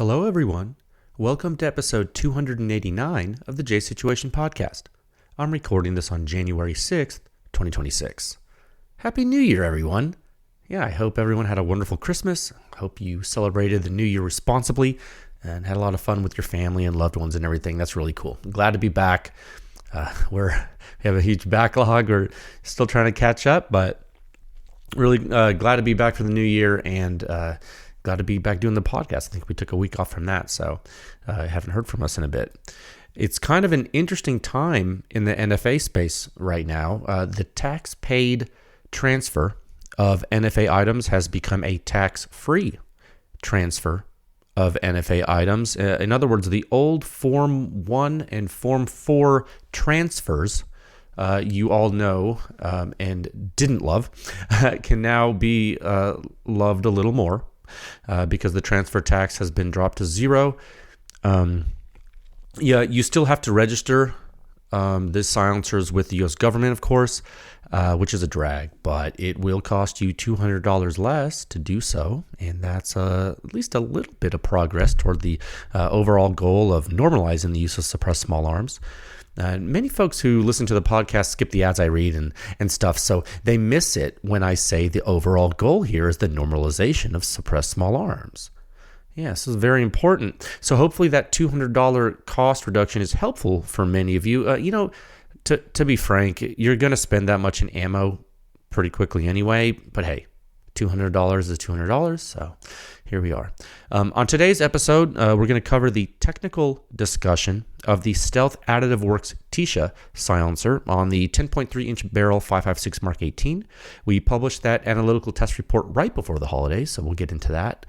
Hello, everyone. Welcome to episode 289 of the J Situation Podcast. I'm recording this on January 6th, 2026. Happy New Year, everyone. Yeah, I hope everyone had a wonderful Christmas. Hope you celebrated the New Year responsibly and had a lot of fun with your family and loved ones and everything. That's really cool. I'm glad to be back. We have a huge backlog. We're still trying to catch up, but really glad to be back for the new year and glad to be back doing the podcast. I think we took a week off from that, so I haven't heard from us in a bit. It's kind of an interesting time in the NFA space right now. The tax-paid transfer of NFA items has become a tax-free transfer of NFA items. In other words, the old Form 1 and Form 4 transfers you all know and didn't love can now be loved a little more. Because the transfer tax has been dropped to zero. You still have to register these silencers with the U.S. government, of course, which is a drag, but it will cost you $200 less to do so, and that's at least a little bit of progress toward the overall goal of normalizing the use of suppressed small arms. Many folks who listen to the podcast skip the ads I read and stuff, so they miss it when I say the overall goal here is the normalization of suppressed small arms. Yeah, this is very important. So hopefully that $200 cost reduction is helpful for many of you. To be frank, you're going to spend that much in ammo pretty quickly anyway, but hey, $200 is $200, so here we are. On today's episode, we're going to cover the technical discussion of the Stealth Additive Works Tisha silencer on the 10.3-inch barrel 5.56 Mark 18. We published that analytical test report right before the holidays, so we'll get into that.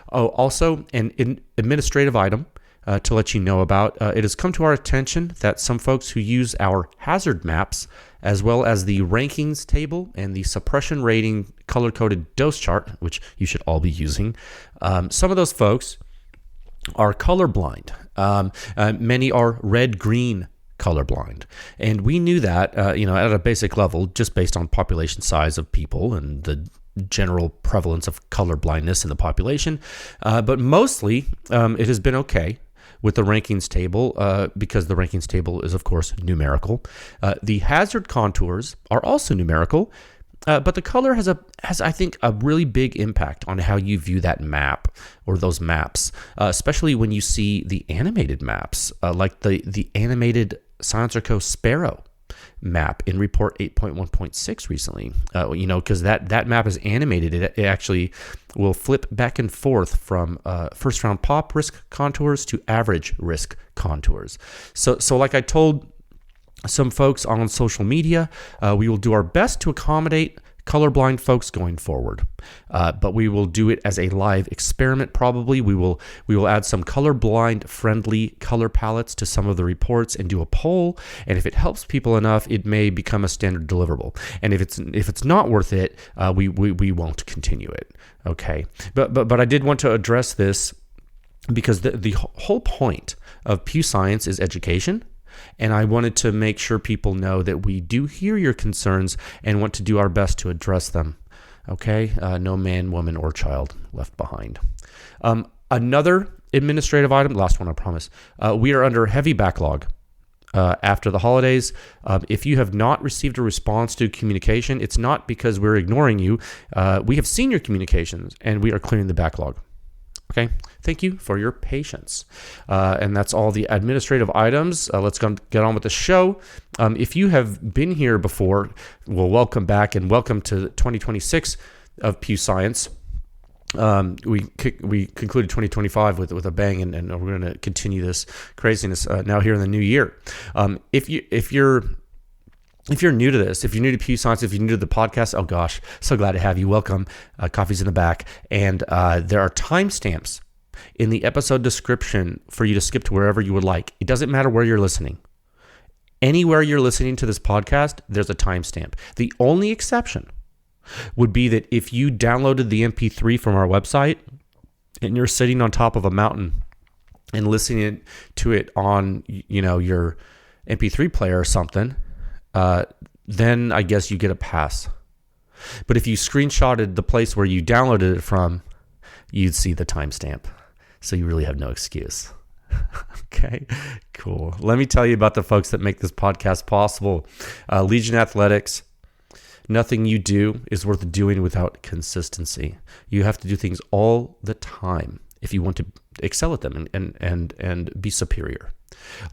Also, an administrative item to let you know about. It has come to our attention that some folks who use our hazard maps, as well as the rankings table and the suppression rating color-coded dose chart, which you should all be using, some of those folks are colorblind. Many are red-green colorblind. And we knew that, at a basic level, just based on population size of people and the general prevalence of color blindness in the population. But mostly, it has been okay with the rankings table, because the rankings table is, of course, numerical. The hazard contours are also numerical, but the color has, I think, a really big impact on how you view that map or those maps, especially when you see the animated maps, like the animated Silencer Co. Sparrow map in report 8.1.6 recently, because that map is animated. It actually will flip back and forth from first round pop risk contours to average risk contours. So like I told some folks on social media, we will do our best to accommodate colorblind folks going forward, but we will do it as a live experiment. Probably we will add some colorblind friendly color palettes to some of the reports and do a poll, and if it helps people enough, it may become a standard deliverable, and if it's not worth it, we won't continue it. Okay, but I did want to address this because the whole point of Pew Science is education. And I wanted to make sure people know that we do hear your concerns and want to do our best to address them. Okay? No man, woman, or child left behind. Another administrative item, last one I promise. We are under heavy backlog after the holidays. If you have not received a response to communication, it's not because we're ignoring you. We have seen your communications and we are clearing the backlog. Okay, thank you for your patience. And that's all the administrative items. Let's get on with the show. If you have been here before, well, welcome back and welcome to 2026 of Pew Science. We concluded 2025 with a bang, and we're going to continue this craziness now here in the new year. If you're new to this, if you're new to Pew Science, if you're new to the podcast, oh gosh, so glad to have you. Welcome. Coffee's in the back. And there are timestamps in the episode description for you to skip to wherever you would like. It doesn't matter where you're listening. Anywhere you're listening to this podcast, there's a timestamp. The only exception would be that if you downloaded the MP3 from our website and you're sitting on top of a mountain and listening to it on, your MP3 player or something, then I guess you get a pass. But if you screenshotted the place where you downloaded it from, you'd see the timestamp. So you really have no excuse. Okay, cool. Let me tell you about the folks that make this podcast possible. Legion Athletics. Nothing you do is worth doing without consistency. You have to do things all the time if you want to excel at them and be superior.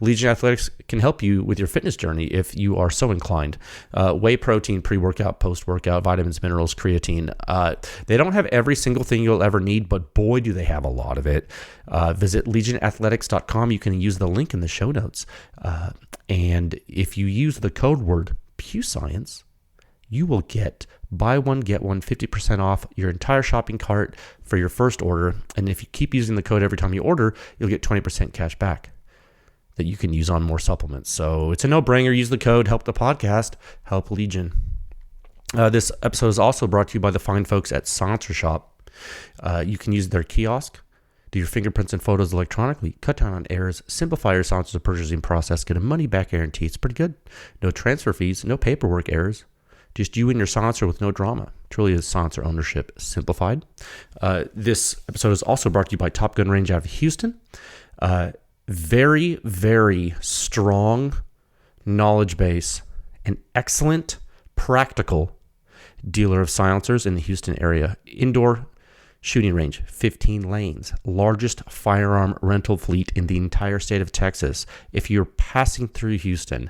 Legion Athletics can help you with your fitness journey if you are so inclined. Whey protein, pre-workout, post-workout, vitamins, minerals, creatine. They don't have every single thing you'll ever need, but boy, do they have a lot of it. Visit legionathletics.com. You can use the link in the show notes. And if you use the code word PewScience, you will get buy one, get one, 50% off your entire shopping cart for your first order. And if you keep using the code every time you order, you'll get 20% cash back that you can use on more supplements. So it's a no-brainer. Use the code, help the podcast, help Legion. This episode is also brought to you by the fine folks at Silencer Shop. You can use their kiosk, do your fingerprints and photos electronically, cut down on errors, simplify your silencer purchasing process, get a money-back guarantee. It's pretty good. No transfer fees, no paperwork errors. Just you and your silencer with no drama. Truly is silencer ownership simplified. This episode is also brought to you by Top Gun Range out of Houston. Very, very strong knowledge base, an excellent, practical dealer of silencers in the Houston area. Indoor shooting range, 15 lanes, largest firearm rental fleet in the entire state of Texas. If you're passing through Houston,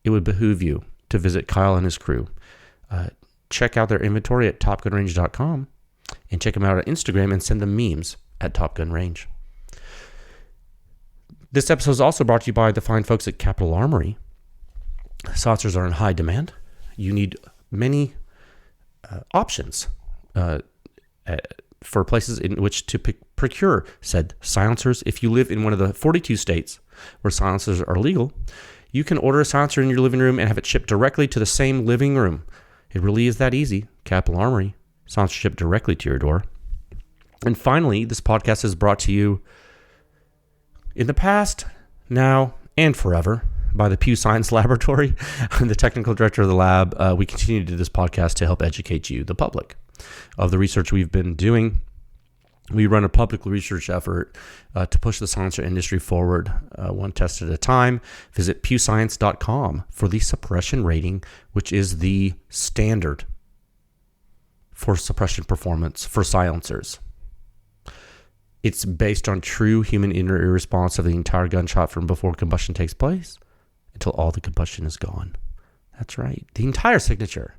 it would behoove you to visit Kyle and his crew. Check out their inventory at topgunrange.com and check them out on Instagram and send them memes at Top Gun Range. This episode is also brought to you by the fine folks at Capital Armory. Silencers are in high demand. You need many options for places in which to procure said silencers. If you live in one of the 42 states where silencers are legal, you can order a silencer in your living room and have it shipped directly to the same living room. It really is that easy. Capital Armory, silencer shipped directly to your door. And finally, this podcast is brought to you in the past, now, and forever by the Pew Science Laboratory. I'm the technical director of the lab. We continue to do this podcast to help educate you, the public, of the research we've been doing. We run a public research effort to push the silencer industry forward, one test at a time. Visit pewscience.com for the suppression rating, which is the standard for suppression performance for silencers. It's based on true human inner ear response of the entire gunshot from before combustion takes place until all the combustion is gone. That's right. The entire signature.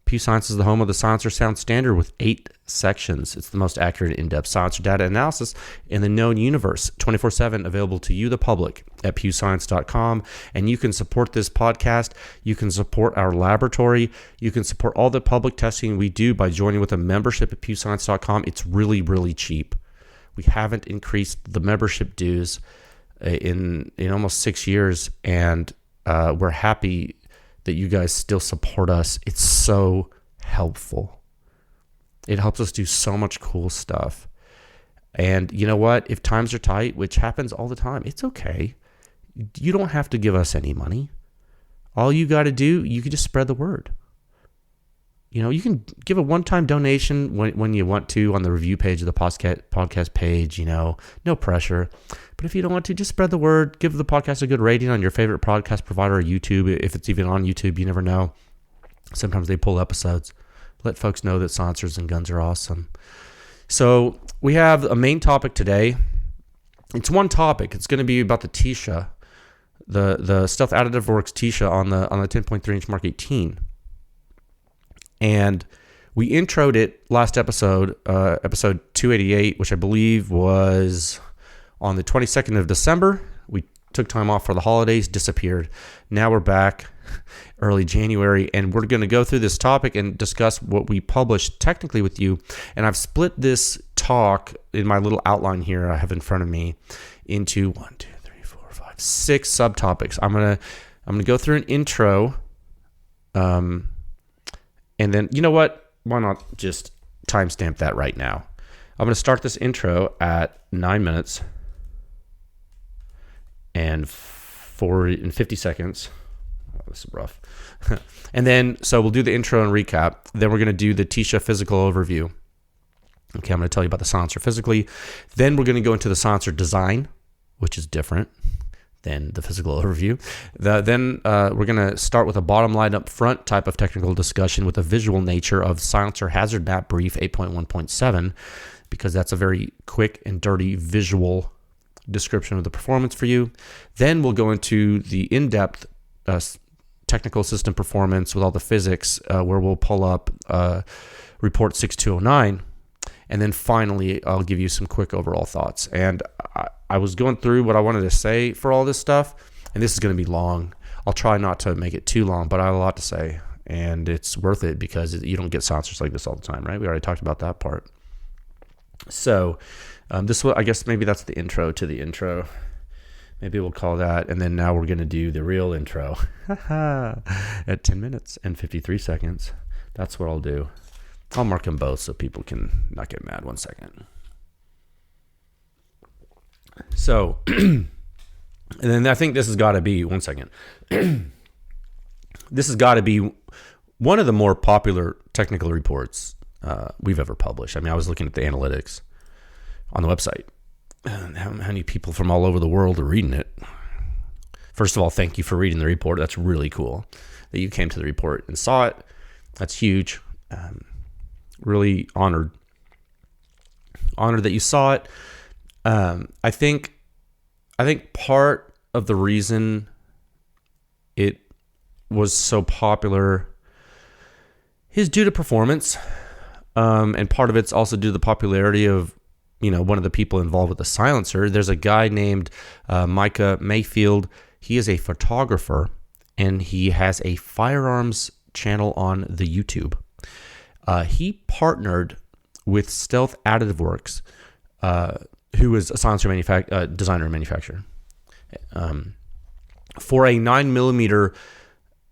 Pew Science is the home of the silencer sound standard with 8 sections. It's the most accurate in-depth silencer data analysis in the known universe, 24/7, available to you, the public, at pewscience.com. And you can support this podcast. You can support our laboratory. You can support all the public testing we do by joining with a membership at pewscience.com. It's really, really cheap. We haven't increased the membership dues in almost 6 years, and we're happy that you guys still support us. It's so helpful. It helps us do so much cool stuff. And you know what? If times are tight, which happens all the time, it's okay. You don't have to give us any money. All you got to do, you can just spread the word. You know, you can give a one-time donation when you want to on the review page of the podcast page, no pressure. But if you don't want to, just spread the word. Give the podcast a good rating on your favorite podcast provider or YouTube. If it's even on YouTube, you never know. Sometimes they pull episodes. Let folks know that silencers and guns are awesome. So we have a main topic today. It's one topic. It's going to be about the Tisha, the Stealth Additive Works Tisha on the 10.3-inch Mark 18. And we introed it last episode, episode 288, which I believe was on the 22nd of December. We took time off for the holidays, disappeared. Now we're back early January, and we're going to go through this topic and discuss what we published technically with you. And I've split this talk in my little outline here I have in front of me into 6 subtopics. I'm gonna go through an intro, and then, you know what? Why not just timestamp that right now? I'm going to start this intro at 9 minutes and 50 seconds. Oh, this is rough. And then, so we'll do the intro and recap. Then we're going to do the Tisha physical overview. Okay, I'm going to tell you about the silencer physically. Then we're going to go into the silencer design, which is different than the physical overview. Then we're going to start with a bottom line up front type of technical discussion with a visual nature of silencer hazard map brief 8.1.7, because that's a very quick and dirty visual description of the performance for you. Then we'll go into the in-depth technical system performance with all the physics, where we'll pull up report 6209. And then finally, I'll give you some quick overall thoughts. And I was going through what I wanted to say for all this stuff, and this is going to be long. I'll try not to make it too long, but I have a lot to say, and it's worth it because you don't get silencers like this all the time, right? We already talked about that part. So this will, I guess maybe that's the intro to the intro. Maybe we'll call that, and then now we're going to do the real intro at 10 minutes and 53 seconds. That's what I'll do. I'll mark them both so people can not get mad. 1 second. So, and then I think this has got to be, 1 second. This has got to be one of the more popular technical reports we've ever published. I mean, I was looking at the analytics on the website. How many people from all over the world are reading it? First of all, thank you for reading the report. That's really cool that you came to the report and saw it. That's huge. Really honored that you saw it. I think part of the reason it was so popular is due to performance, and part of it's also due to the popularity of one of the people involved with the silencer. There's a guy named Micah Mayfield. He is a photographer, and he has a firearms channel on the YouTube. He partnered with Stealth Additive Works, who is a silencer designer and manufacturer, for a 9mm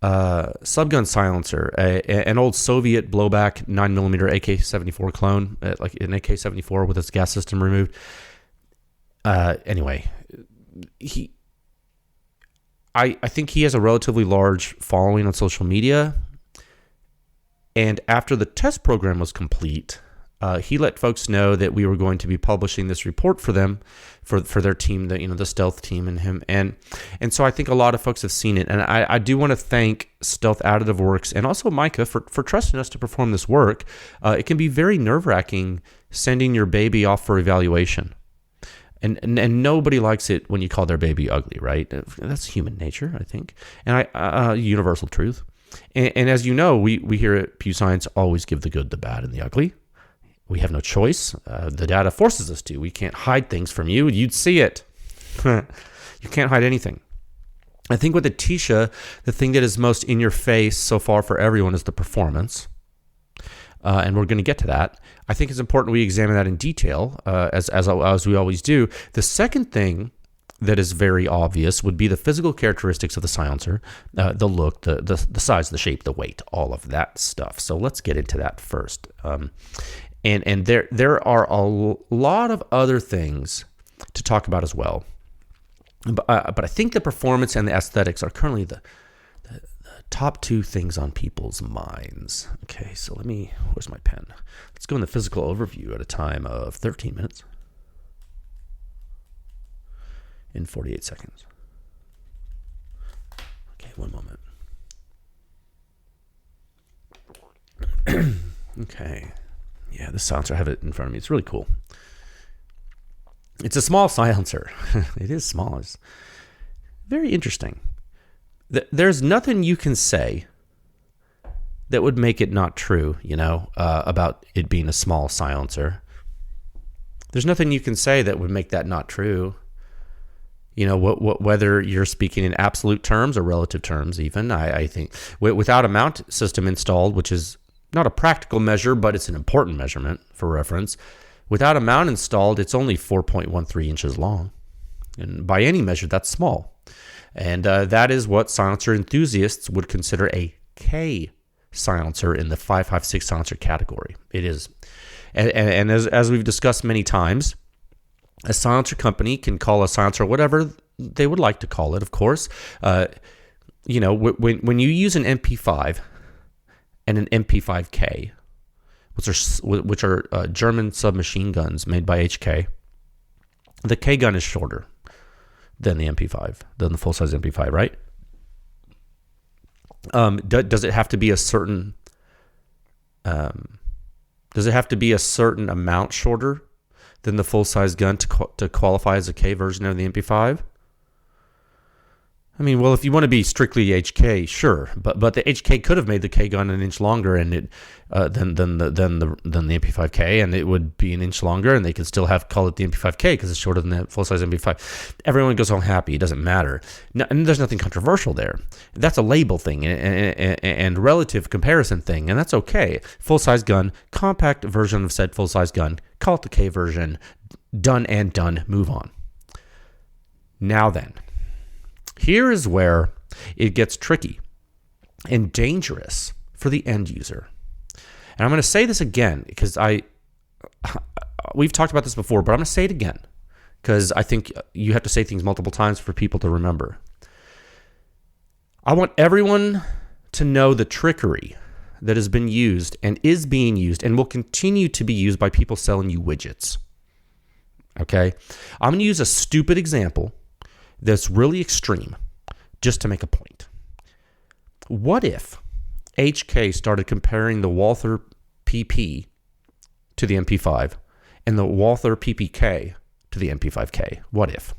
subgun silencer, an old Soviet blowback 9mm AK-74 clone, like an AK-74 with its gas system removed. Anyway, I think he has a relatively large following on social media. And after the test program was complete, he let folks know that we were going to be publishing this report for them, for their team, the Stealth team and him. And so I think a lot of folks have seen it. And I do want to thank Stealth Additive Works and also Micah for trusting us to perform this work. It can be very nerve-wracking sending your baby off for evaluation. And nobody likes it when you call their baby ugly, right? That's human nature, I think. And universal truth. And as you know, we here at Pew Science always give the good, the bad, and the ugly. We have no choice. The data forces us to. We can't hide things from you. You'd see it. You can't hide anything. I think with the Tisha, the thing that is most in your face so far for everyone is the performance. And we're going to get to that. I think it's important we examine that in detail, as we always do. The second thing that is very obvious would be the physical characteristics of the silencer, the look, the size, the shape, the weight, all of that stuff. So let's get into that first. And there are a lot of other things to talk about as well. But I think the performance and the aesthetics are currently the top two things on people's minds. Okay, so where's my pen? Let's go in the physical overview at a time of 13 minutes. In 48 seconds. Okay, one moment. Okay. Yeah, this silencer, I have it in front of me. It's really cool. It's a small silencer. It is small. It's very interesting. There's nothing you can say that would make it not true, about it being a small silencer. There's nothing you can say that would make that not true. Whether you're speaking in absolute terms or relative terms, even, I think, without a mount system installed, which is not a practical measure, but it's an important measurement for reference. Without a mount installed, it's only 4.13 inches long. And by any measure, that's small. And that is what silencer enthusiasts would consider a K silencer in the 5.56 silencer category. It is. And as we've discussed many times, a silencer company can call a silencer whatever they would like to call it, of course. When you use an MP5 and an MP5K, which are German submachine guns made by HK. The K gun is shorter than the MP5, than the full-size MP5, right? Does it have to be a certain amount shorter than the full-size gun to qualify as a K version of the MP5? I mean, well, if you want to be strictly HK, sure, but the HK could have made the K gun an inch longer and it than the MP5K, and it would be an inch longer, and they could still call it the MP5K because it's shorter than the full-size MP5. Everyone goes home happy. It doesn't matter, and there's nothing controversial there. That's a label thing and relative comparison thing, and that's okay. Full-size gun, compact version of said full-size gun. Call it the K version. Done and done. Move on. Now then. Here is where it gets tricky and dangerous for the end user. And I'm going to say this again because we've talked about this before, but I'm going to say it again because I think you have to say things multiple times for people to remember. I want everyone to know the trickery that has been used and is being used and will continue to be used by people selling you widgets. Okay? I'm going to use a stupid example that's really extreme, just to make a point. What if HK started comparing the Walther PP to the MP5 and the Walther PPK to the MP5K? What if?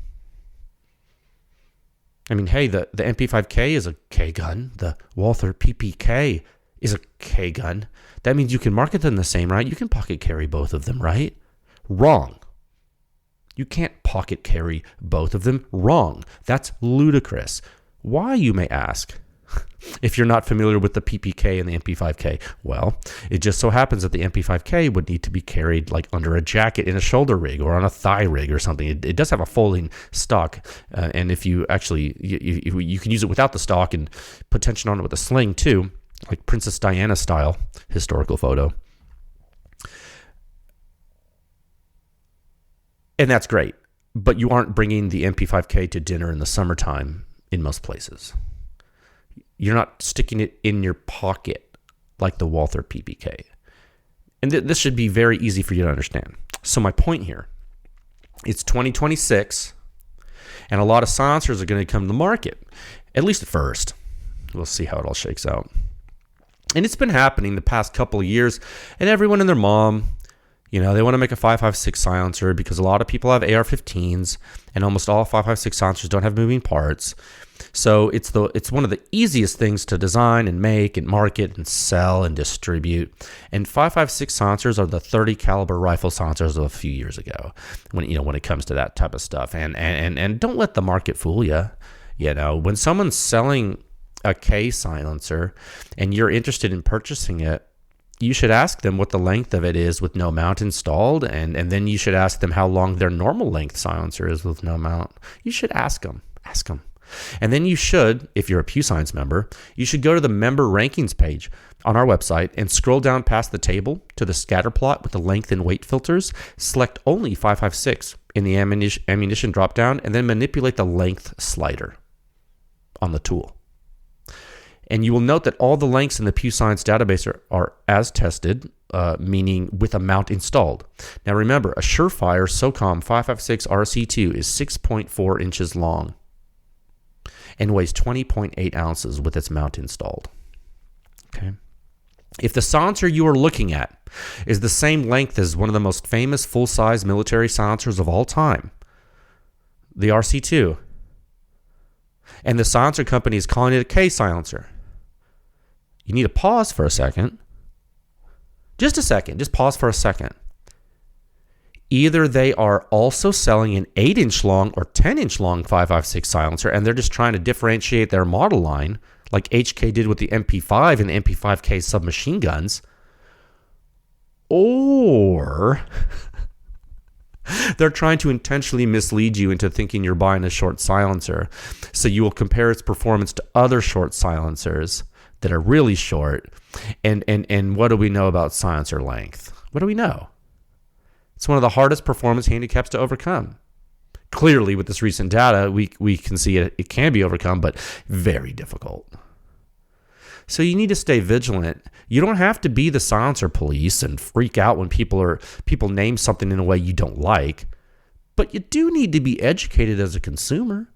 I mean, hey, the MP5K is a K gun. The Walther PPK is a K gun. That means you can market them the same, right? You can pocket carry both of them, right? Wrong. You can't pocket carry both of them. Wrong. That's ludicrous. Why, you may ask, if you're not familiar with the PPK and the MP5K? Well, it just so happens that the MP5K would need to be carried like under a jacket in a shoulder rig or on a thigh rig or something. It does have a folding stock, and if you actually, you can use it without the stock and put tension on it with a sling too, like Princess Diana style historical photo. And that's great, but you aren't bringing the MP5K to dinner in the summertime in most places. You're not sticking it in your pocket like the Walther PPK. And this should be very easy for you to understand. So my point here, it's 2026, and a lot of silencers are going to come to the market, at least at first. We'll see how it all shakes out. And it's been happening the past couple of years, and everyone and their mom, they want to make a 5.56 silencer because a lot of people have AR-15s, and almost all 5.56 silencers don't have moving parts. So it's one of the easiest things to design and make and market and sell and distribute. And 5.56 silencers are the 30 caliber rifle silencers of a few years ago. When it comes to that type of stuff, and don't let the market fool you. When someone's selling a K silencer and you're interested in purchasing it, you should ask them what the length of it is with no mount installed, and then you should ask them how long their normal length silencer is with no mount. You should ask them. And then you should, if you're a PewScience member, you should go to the member rankings page on our website and scroll down past the table to the scatter plot with the length and weight filters. Select only 5.56 in the ammunition dropdown, and then manipulate the length slider on the tool. And you will note that all the lengths in the PewScience database are as tested, meaning with a mount installed. Now remember, a Surefire SOCOM 5.56 RC2 is 6.4 inches long and weighs 20.8 ounces with its mount installed. Okay. If the silencer you are looking at is the same length as one of the most famous full-size military silencers of all time, the RC2, and the silencer company is calling it a K silencer, you need to pause for a second. Just a second. Just pause for a second. Either they are also selling an 8-inch long or 10-inch long 5.56 silencer, and they're just trying to differentiate their model line, like HK did with the MP5 and the MP5K submachine guns, or they're trying to intentionally mislead you into thinking you're buying a short silencer, so you will compare its performance to other short silencers that are really short. And what do we know about silencer length? What do we know? It's one of the hardest performance handicaps to overcome. Clearly, with this recent data, we can see it can be overcome, but very difficult. So you need to stay vigilant. You don't have to be the silencer police and freak out when people name something in a way you don't like, but you do need to be educated as a consumer.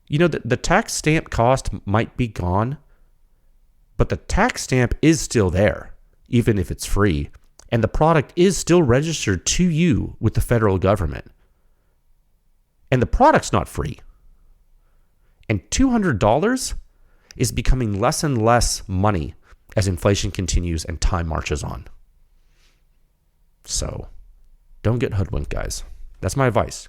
You know, the tax stamp cost might be gone, but the tax stamp is still there, even if it's free. And the product is still registered to you with the federal government. And the product's not free. And $200 is becoming less and less money as inflation continues and time marches on. So don't get hoodwinked, guys. That's my advice.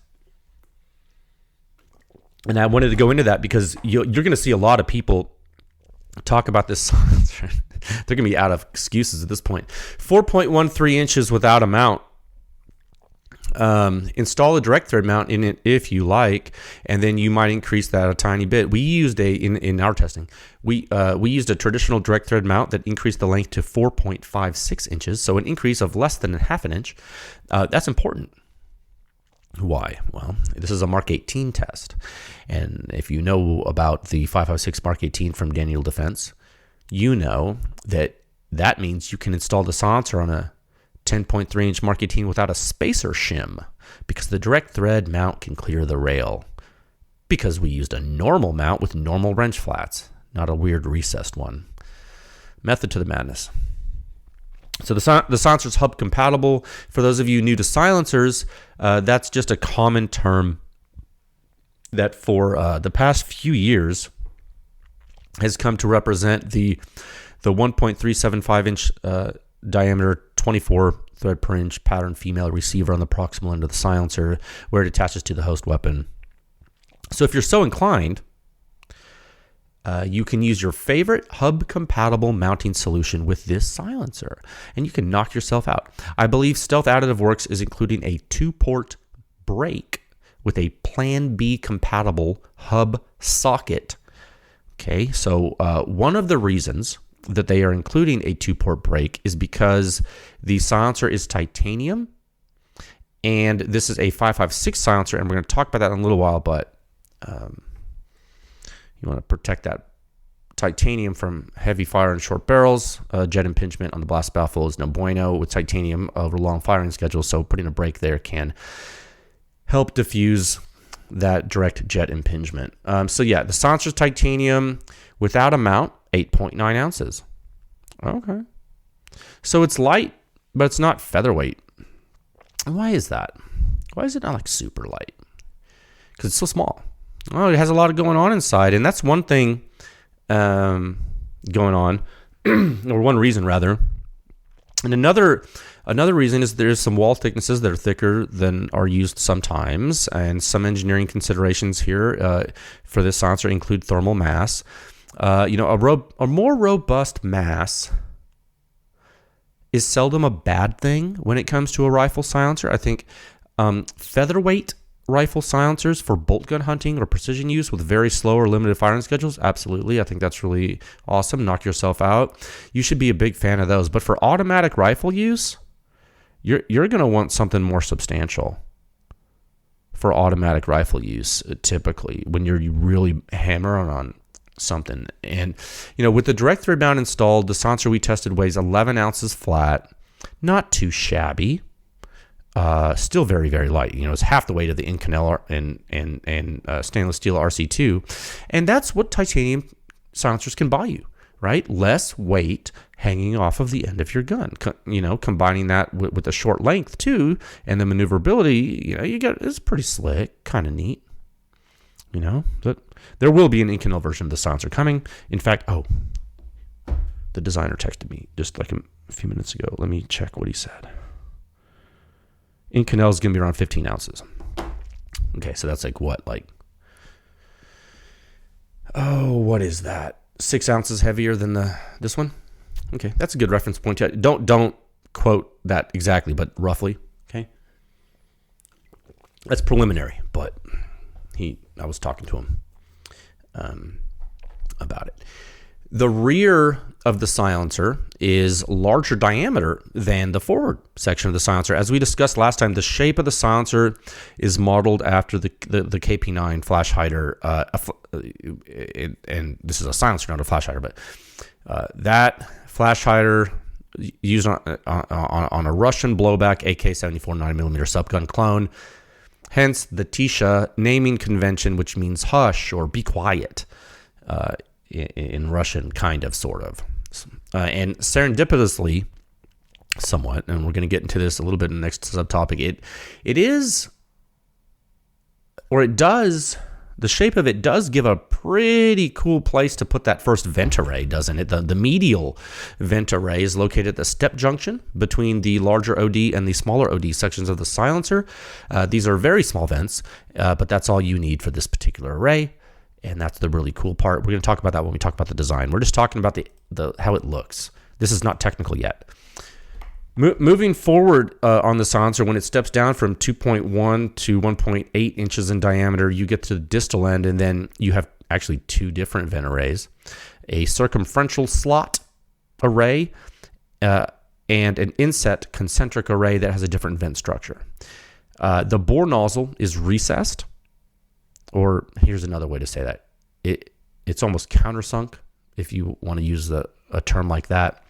And I wanted to go into that because you're going to see a lot of people talk about this. They're going to be out of excuses at this point. 4.13 inches without a mount. Install a direct thread mount in it if you like, and then you might increase that a tiny bit. We used in our testing, we used a traditional direct thread mount that increased the length to 4.56 inches, so an increase of less than a half an inch. That's important. Why? Well, this is a Mark 18 test. And if you know about the 556 Mark 18 from Daniel Defense, you know that means you can install the silencer on a 10.3 inch Mark 18 without a spacer shim, because the direct thread mount can clear the rail, because we used a normal mount with normal wrench flats, not a weird recessed one. Method to the madness. So the silencer's hub compatible. For those of you new to silencers, that's just a common term that for the past few years has come to represent the 1.375 inch diameter 24 thread per inch pattern female receiver on the proximal end of the silencer, where it attaches to the host weapon. So if you're so inclined, you can use your favorite hub-compatible mounting solution with this silencer, and you can knock yourself out. I believe Stealth Additive Works is including a 2-port brake with a Plan B compatible hub socket. Okay, so one of the reasons that they are including a 2-port brake is because the silencer is titanium, and this is a 556 silencer, and we're going to talk about that in a little while, but you want to protect that titanium from heavy fire and short barrels. Jet impingement on the blast baffle is no bueno with titanium over long firing schedules, so putting a brake there can help diffuse that direct jet impingement. So yeah, the silencer is titanium without a mount, 8.9 ounces. Okay. So it's light, but it's not featherweight. Why is that? Why is it not like super light? Because it's so small. Oh, it has a lot of going on inside, and that's one thing going on, or one reason rather. And another reason is there's some wall thicknesses that are thicker than are used sometimes, and some engineering considerations here for this silencer include thermal mass. A more robust mass is seldom a bad thing when it comes to a rifle silencer. I think featherweight rifle silencers for bolt gun hunting or precision use with very slow or limited firing schedules, absolutely. I think that's really awesome. Knock yourself out. You should be a big fan of those. But for automatic rifle use, you're going to want something more substantial for automatic rifle use, typically, when you're really hammering on something. And, with the direct thread mount installed, the silencer we tested weighs 11 ounces flat. Not too shabby. Still very, very light. It's half the weight of the Inconel and stainless steel RC2. And that's what titanium silencers can buy you, right? Less weight hanging off of the end of your gun. Combining that with a short length too, and the maneuverability, it's pretty slick, kind of neat. But there will be an Inconel version of the silencer coming. In fact, the designer texted me just like a few minutes ago. Let me check what he said. Inconel is going to be around 15 ounces. Okay, so that's what is that? 6 ounces heavier than this one? Okay, that's a good reference point. Don't quote that exactly, but roughly. Okay, that's preliminary, but I was talking to him about it. The rear of the silencer is larger diameter than the forward section of the silencer. As we discussed last time, the shape of the silencer is modeled after the KP9 flash hider, and this is a silencer, not a flash hider, but That flash hider used on a Russian blowback AK-74 9mm subgun clone. Hence the Tisha naming convention, which means hush or be quiet in Russian, kind of, sort of. And serendipitously, somewhat, and we're going to get into this a little bit in the next subtopic, it is, or it does, the shape of it does give a pretty cool place to put that first vent array, doesn't it? The medial vent array is located at the step junction between the larger OD and the smaller OD sections of the silencer. These are very small vents, but that's all you need for this particular array, and that's the really cool part. We're going to talk about that when we talk about the design. We're just talking about the how it looks. This is not technical yet. Moving forward on the silencer, when it steps down from 2.1 to 1.8 inches in diameter, you get to the distal end, and then you have actually two different vent arrays, a circumferential slot array and an inset concentric array that has a different vent structure. The bore nozzle is recessed, or here's another way to say that. It's almost countersunk, if you want to use a term like that.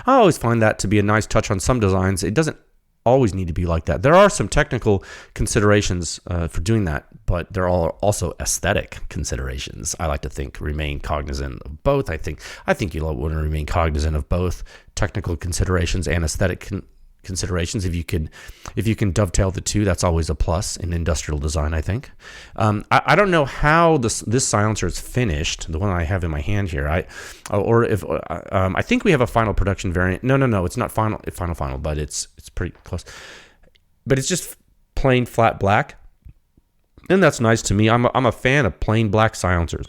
I always find that to be a nice touch on some designs. It doesn't always need to be like that. There are some technical considerations for doing that, but there are also aesthetic considerations. I like to think remain cognizant of both. I think you'll want to remain cognizant of both technical considerations and aesthetic considerations. If you can dovetail the two, that's always a plus in industrial design, I think. I don't know how this silencer is finished, the one I have in my hand here. I think we have a final production variant. No, it's not final, but it's pretty close. But it's just plain flat black, and that's nice to me. I'm a fan of plain black silencers.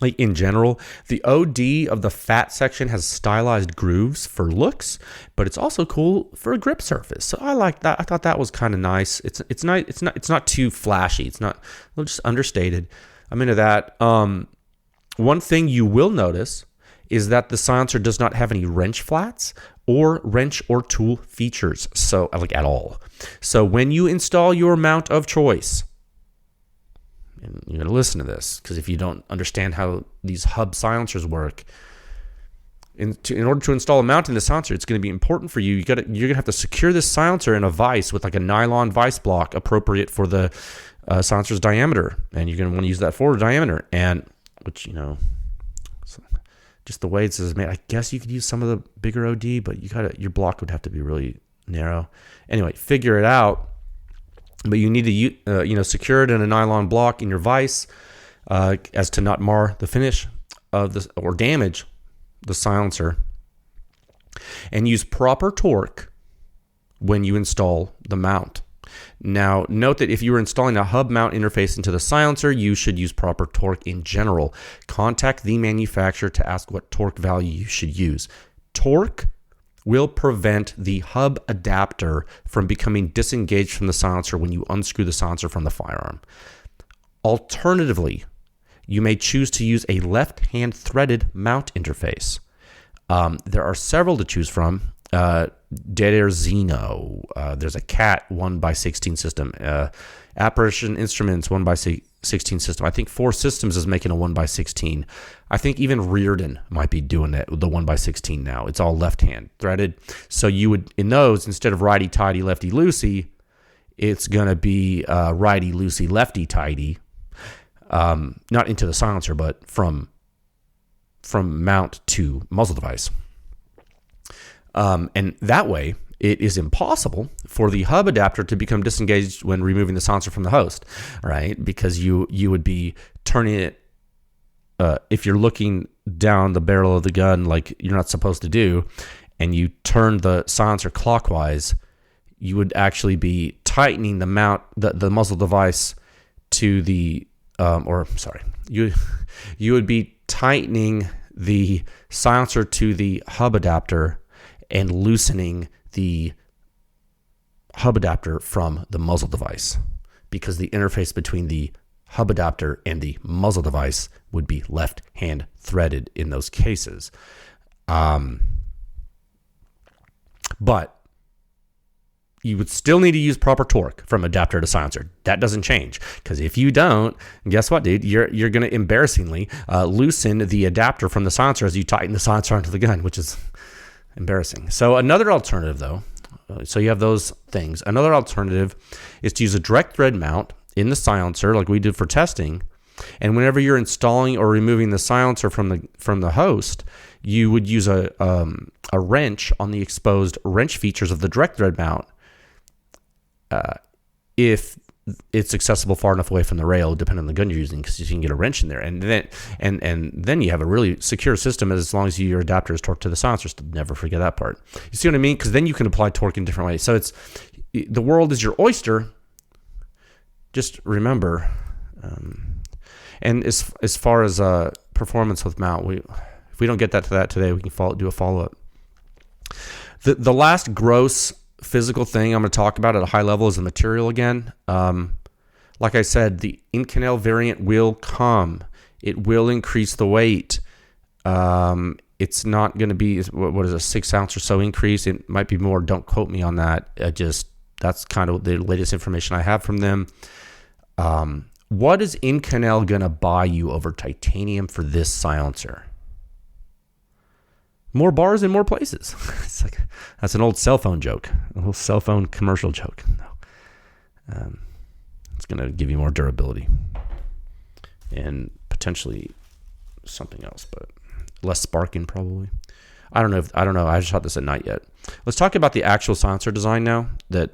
Like in general, the OD of the fat section has stylized grooves for looks, but it's also cool for a grip surface. So I like that. I thought that was kind of nice. It's not too flashy. It's not just understated. I'm into that. One thing you will notice is that the silencer does not have any wrench flats or wrench or tool features. So like at all. So when you install your mount of choice, and you're going to listen to this, because if you don't understand how these hub silencers work, in order to install a mount in the silencer, it's going to be important for you. You're going to have to secure this silencer in a vise with like a nylon vise block appropriate for the silencer's diameter, and you're going to want to use that forward diameter, and which just the way it's made. I guess you could use some of the bigger OD, but your block would have to be really narrow. Anyway, figure it out. But you need to secure it in a nylon block in your vise as to not mar the finish of this or damage the silencer. And use proper torque when you install the mount. Now, note that if you are installing a hub mount interface into the silencer, you should use proper torque in general. Contact the manufacturer to ask what torque value you should use. Torque will prevent the hub adapter from becoming disengaged from the silencer when you unscrew the silencer from the firearm. Alternatively, you may choose to use a left-hand threaded mount interface. There are several to choose from. Dead Air Xeno. There's a CAT 1x16 system. Apparition Instruments 1x16 system. I think 4 Systems is making a 1x16. I think even Reardon might be doing it with the 1x16 now. It's all left-hand threaded. So you would, in those, instead of righty-tighty, lefty-loosey, it's going to be righty-loosey, lefty-tighty. Not into the silencer, but from mount to muzzle device. And that way, it is impossible for the hub adapter to become disengaged when removing the silencer from the host, right? Because you would be turning it, if you're looking down the barrel of the gun like you're not supposed to do, and you turn the silencer clockwise, you would actually be tightening the mount, the muzzle device to the, you would be tightening the silencer to the hub adapter and loosening the hub adapter from the muzzle device, because the interface between the hub adapter and the muzzle device would be left-hand threaded in those cases. But you would still need to use proper torque from adapter to silencer. That doesn't change, because if you don't, guess what, dude? You're going to embarrassingly loosen the adapter from the silencer as you tighten the silencer onto the gun, which is embarrassing. So another alternative, though, so you have those things. Another alternative is to use a direct thread mount in the silencer, like we did for testing. And whenever you're installing or removing the silencer from the host, you would use a wrench on the exposed wrench features of the direct thread mount. If it's accessible far enough away from the rail, depending on the gun you're using, because you can get a wrench in there, and then you have a really secure system as long as your adapter is torqued to the silencer. So never forget that part. You see what I mean? Because then you can apply torque in different ways. So it's the world is your oyster. Just remember, and as far as performance with mount, if we don't get to that today, we can do a follow up. The last gross physical thing I'm going to talk about at a high level is the material again. Like I said, the Inconel variant will come. It will increase the weight. It's not going to be, what is a 6 ounce or so increase? It might be more. Don't quote me on that. That's kind of the latest information I have from them. What is Inconel going to buy you over titanium for this silencer? More bars in more places. It's like, that's an old cell phone joke, a little cell phone commercial joke. No, it's going to give you more durability and potentially something else, but less sparking probably. I don't know. I just shot this at night yet. Let's talk about the actual silencer design now. That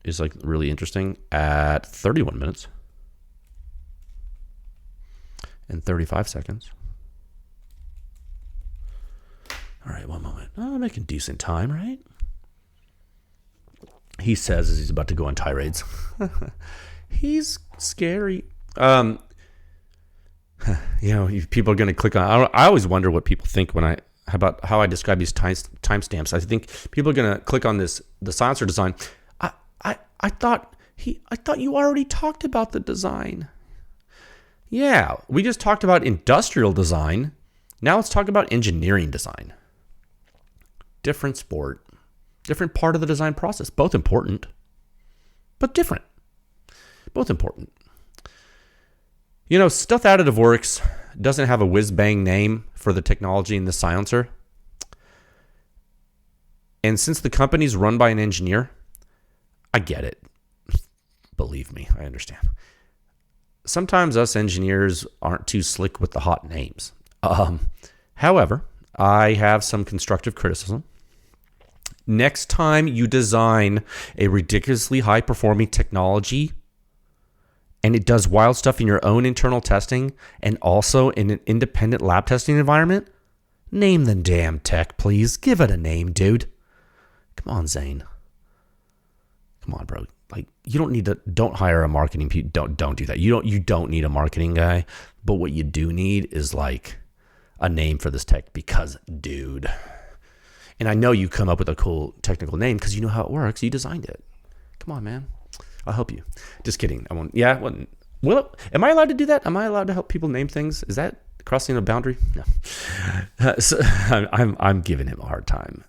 is like really interesting. At 31 minutes and 35 seconds. All right, one moment. Oh, I'm making decent time, right? He says as he's about to go on tirades. He's scary. People are going to click on. I always wonder what people think about how I describe these timestamps. I think people are going to click on the silencer design. I thought you already talked about the design. Yeah, we just talked about industrial design. Now let's talk about engineering design. Different sport, different part of the design process. Both important, but different. Both important. Stealth Additive Works doesn't have a whiz-bang name for the technology in the silencer. And since the company's run by an engineer, I get it. Believe me, I understand. Sometimes us engineers aren't too slick with the hot names. However, I have some constructive criticism. Next time you design a ridiculously high-performing technology and it does wild stuff in your own internal testing and also in an independent lab testing environment, name the damn tech, please. Give it a name, dude. Come on, Zane. Come on, bro. Like, you don't hire a marketing don't do that. You don't need a marketing guy, but what you do need is like a name for this tech, because dude. And I know you come up with a cool technical name because you know how it works. You designed it. Come on, man. I'll help you. Just kidding. I won't. Yeah. Am I allowed to do that? Am I allowed to help people name things? Is that crossing a boundary? No. So I'm giving him a hard time.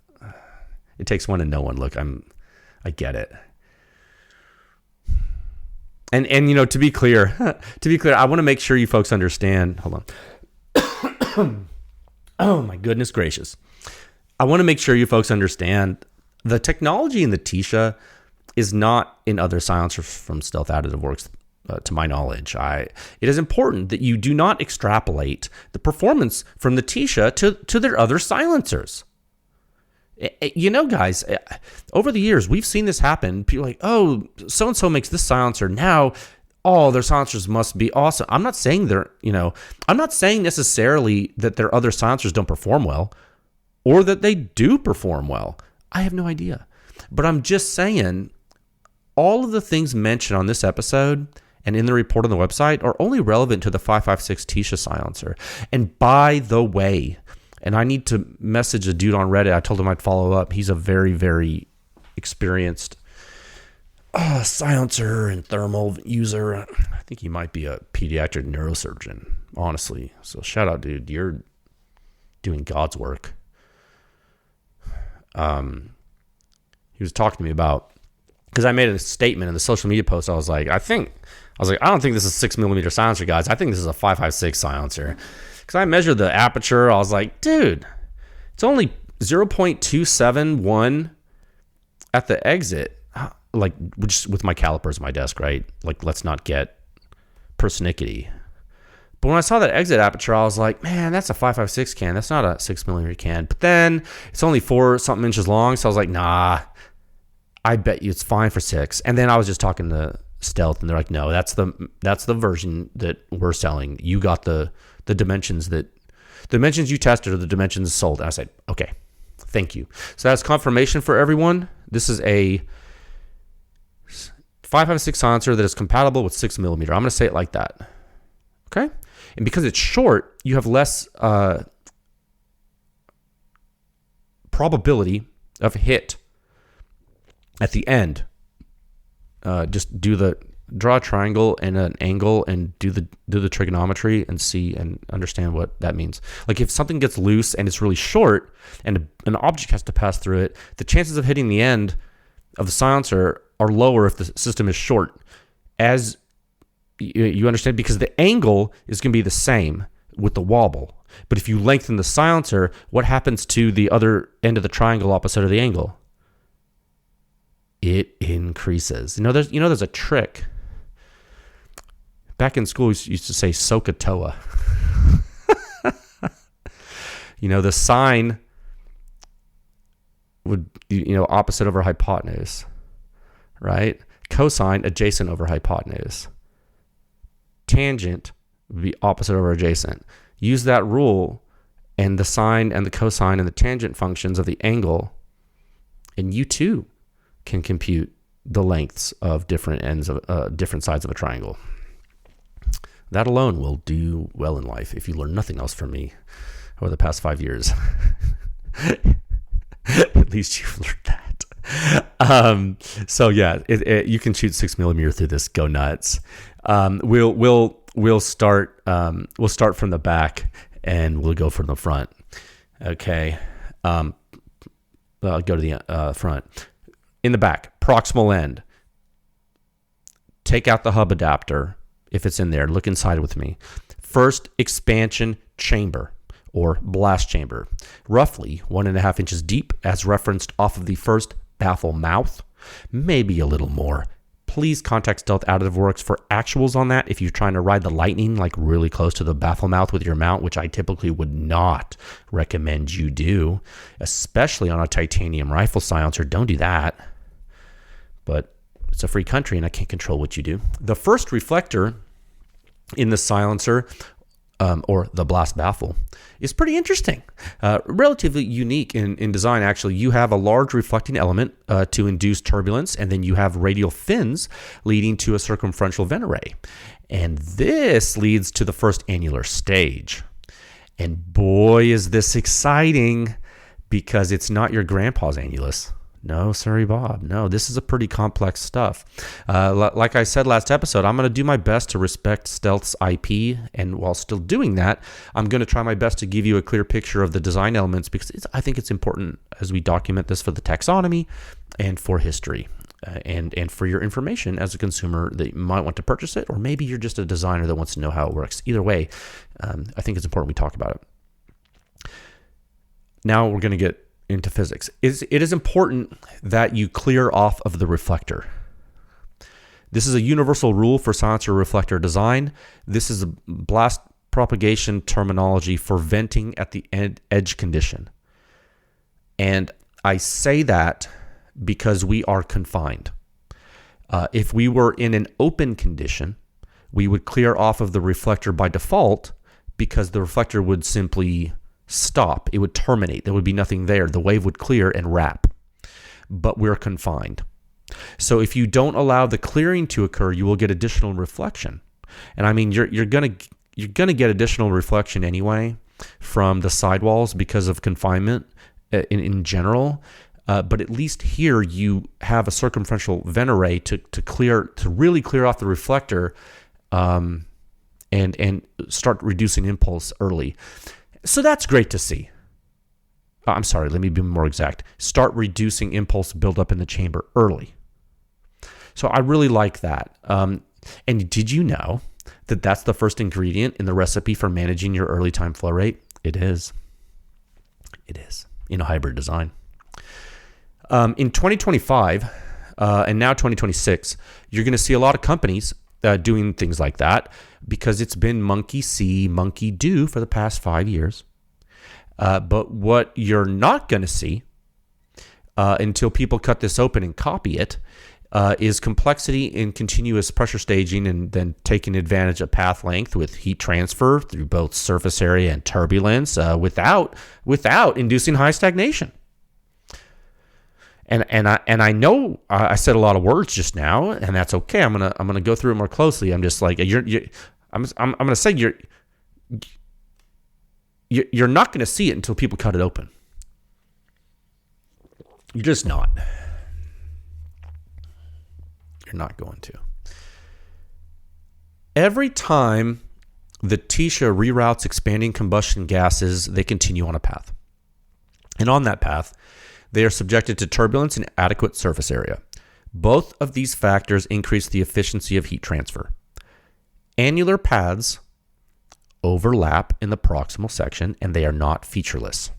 It takes one to know one. Look, I get it. And to be clear, I want to make sure you folks understand. Hold on. Oh my goodness gracious. I want to make sure you folks understand the technology in the Tisha is not in other silencers from Stealth Additive Works, to my knowledge. It is important that you do not extrapolate the performance from the Tisha to their other silencers. Guys, over the years, we've seen this happen. People are like, oh, so-and-so makes this silencer. Now, all their silencers must be awesome. I'm not saying I'm not saying necessarily that their other silencers don't perform well or that they do perform well. I have no idea. But I'm just saying all of the things mentioned on this episode and in the report on the website are only relevant to the 556 Tisha silencer. And by the way, and I need to message a dude on Reddit. I told him I'd follow up. He's a very, very experienced silencer and thermal user. I think he might be a pediatric neurosurgeon, honestly. So shout out, dude. You're doing God's work. He was talking to me about because I made a statement in the social media post. I was like, I don't think this is a 6mm silencer, guys. I think this is a 5.56 silencer. Because I measured the aperture. I was like, dude, it's only 0.271 at the exit. Like, just with my calipers on my desk, right? Like, let's not get persnickety. But when I saw that exit aperture, I was like, man, that's a 5.56 can. That's not a 6mm can. But then it's only 4-something inches long. So I was like, nah, I bet you it's fine for 6. And then I was just talking to Stealth, and they're like, no, that's the version that we're selling. You got the dimensions you tested are the dimensions sold. And I said, okay, thank you. So that's confirmation for everyone. This is a 5.56 silencer that is compatible with 6mm. I'm going to say it like that. Okay? And because it's short, you have less probability of hit at the end. Just draw a triangle and an angle and do the trigonometry and see and understand what that means. Like if something gets loose and it's really short and an object has to pass through it, the chances of hitting the end of the silencer are lower if the system is short. As you understand, because the angle is going to be the same with the wobble. But if you lengthen the silencer, what happens to the other end of the triangle opposite of the angle? It increases. There's a trick. Back in school, we used to say SOHCAHTOA. The sine would, opposite over hypotenuse, right? Cosine, adjacent over hypotenuse. Tangent would be opposite over adjacent. Use that rule, and the sine and the cosine and the tangent functions of the angle, and you too can compute the lengths of different ends of different sides of a triangle. That alone will do well in life if you learn nothing else from me over the past 5 years. At least you've learned that. So yeah, you can shoot 6mm through this. Go nuts. We'll start from the back and we'll go from the front. Okay. I'll go to the front. In the back, proximal end. Take out the hub adapter if it's in there. Look inside with me. First expansion chamber or blast chamber, roughly 1.5 inches deep as referenced off of the first baffle mouth, maybe a little more. Please contact Stealth Additive Works for actuals on that if you're trying to ride the lightning like really close to the baffle mouth with your mount, which I typically would not recommend you do, especially on a titanium rifle silencer. Don't do that. But it's a free country and I can't control what you do. The first reflector in the silencer or the blast baffle is pretty interesting. Relatively unique in design, actually. You have a large reflecting element to induce turbulence, and then you have radial fins leading to a circumferential vent array. And this leads to the first annular stage. And boy, is this exciting, because it's not your grandpa's annulus. No, sorry, Bob. No, this is a pretty complex stuff. Like I said last episode, I'm going to do my best to respect Stealth's IP, and while still doing that, I'm going to try my best to give you a clear picture of the design elements, because I think it's important as we document this for the taxonomy and for history, and for your information as a consumer that might want to purchase it, or maybe you're just a designer that wants to know how it works. Either way, I think it's important we talk about it. Now we're going to get into physics. It is important that you clear off of the reflector. This is a universal rule for silencer reflector design. This is a blast propagation terminology for venting at the edge condition. And I say that because we are confined. If we were in an open condition, we would clear off of the reflector by default, because the reflector would simply stop. It would terminate. There would be nothing there. The wave would clear and wrap. But we're confined. So if you don't allow the clearing to occur, you will get additional reflection. And I mean, you're gonna get additional reflection anyway from the sidewalls because of confinement in general. But at least here you have a circumferential vent array to really clear off the reflector, and start reducing impulse early. So that's great to see. I'm sorry, let me be more exact. Start reducing impulse buildup in the chamber early. So I really like that. And did you know that that's the first ingredient in the recipe for managing your early time flow rate? It is. It is in a hybrid design. In 2025 and now 2026, you're going to see a lot of companies doing things like that because it's been monkey see, monkey do for the past 5 years. But what you're not going to see until people cut this open and copy it is complexity in continuous pressure staging and then taking advantage of path length with heat transfer through both surface area and turbulence without inducing high stagnation. And I know I said a lot of words just now, and that's okay. I'm gonna go through it more closely. I'm just like I'm gonna say you're not gonna see it until people cut it open. You're just not. You're not going to. Every time the Tisha reroutes expanding combustion gases, they continue on a path. And on that path, they are subjected to turbulence and adequate surface area. Both of these factors increase the efficiency of heat transfer. Annular paths overlap in the proximal section, and they are not featureless.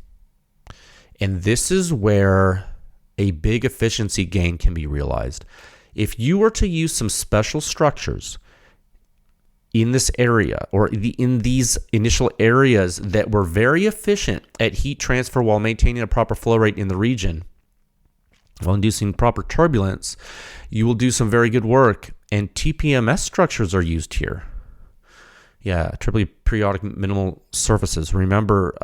And this is where a big efficiency gain can be realized. If you were to use some special structures in this area or in these initial areas that were very efficient at heat transfer while maintaining a proper flow rate in the region, while inducing proper turbulence, you will do some very good work. And TPMS structures are used here. Yeah, triply periodic minimal surfaces. Remember,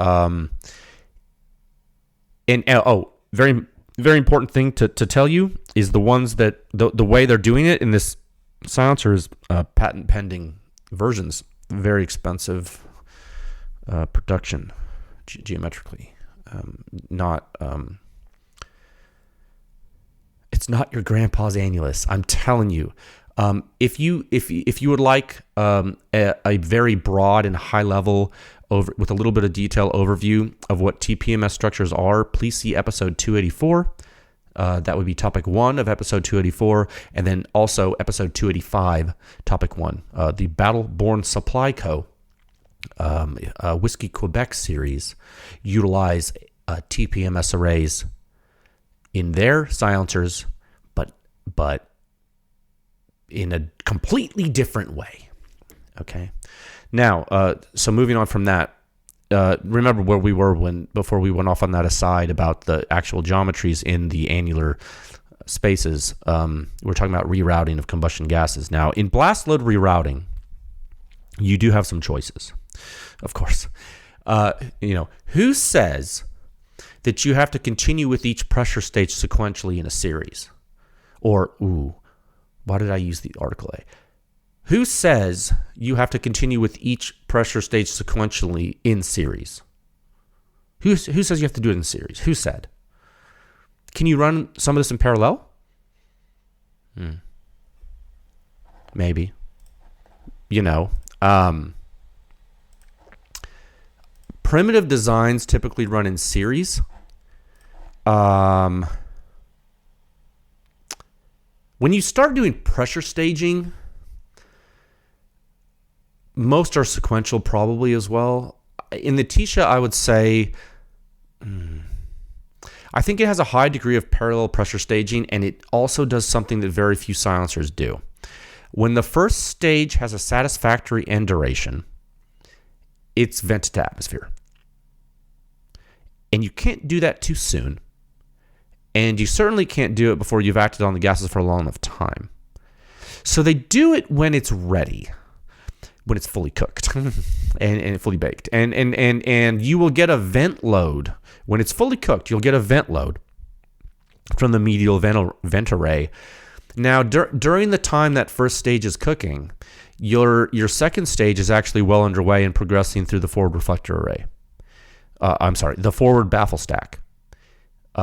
very, very important thing to tell you is the ones that the way they're doing it in this silencer is patent pending versions, very expensive production geometrically, it's not your grandpa's annulus. I'm telling you. If you would like a very broad and high level with a little bit of detail overview of what TPMS structures are, please see episode 284. That would be topic 1 of episode 284, and then also episode 285, topic 1, the Battle-Born Supply Co. Whiskey Quebec series utilize TPMS arrays in their silencers, but in a completely different way. Okay. Now, so moving on from that, remember where we were before we went off on that aside about the actual geometries in the annular spaces. We're talking about rerouting of combustion gases. Now, in blast load rerouting, you do have some choices, of course. Who says that you have to continue with each pressure stage sequentially in a series? Or, why did I use the article A? Who says you have to continue with each pressure stage sequentially in series? Who says you have to do it in series? Who said? Can you run some of this in parallel? Maybe. Primitive designs typically run in series. When you start doing pressure staging, most are sequential probably as well. In the Tisha, I would say, I think it has a high degree of parallel pressure staging, and it also does something that very few silencers do. When the first stage has a satisfactory end duration, it's vented to atmosphere. And you can't do that too soon. And you certainly can't do it before you've acted on the gases for a long enough time. So they do it when it's ready, when it's fully cooked and fully baked. And you will get a vent load. When it's fully cooked, you'll get a vent load from the medial vent array. Now, during the time that first stage is cooking, your second stage is actually well underway and progressing through the forward reflector array. The forward baffle stack.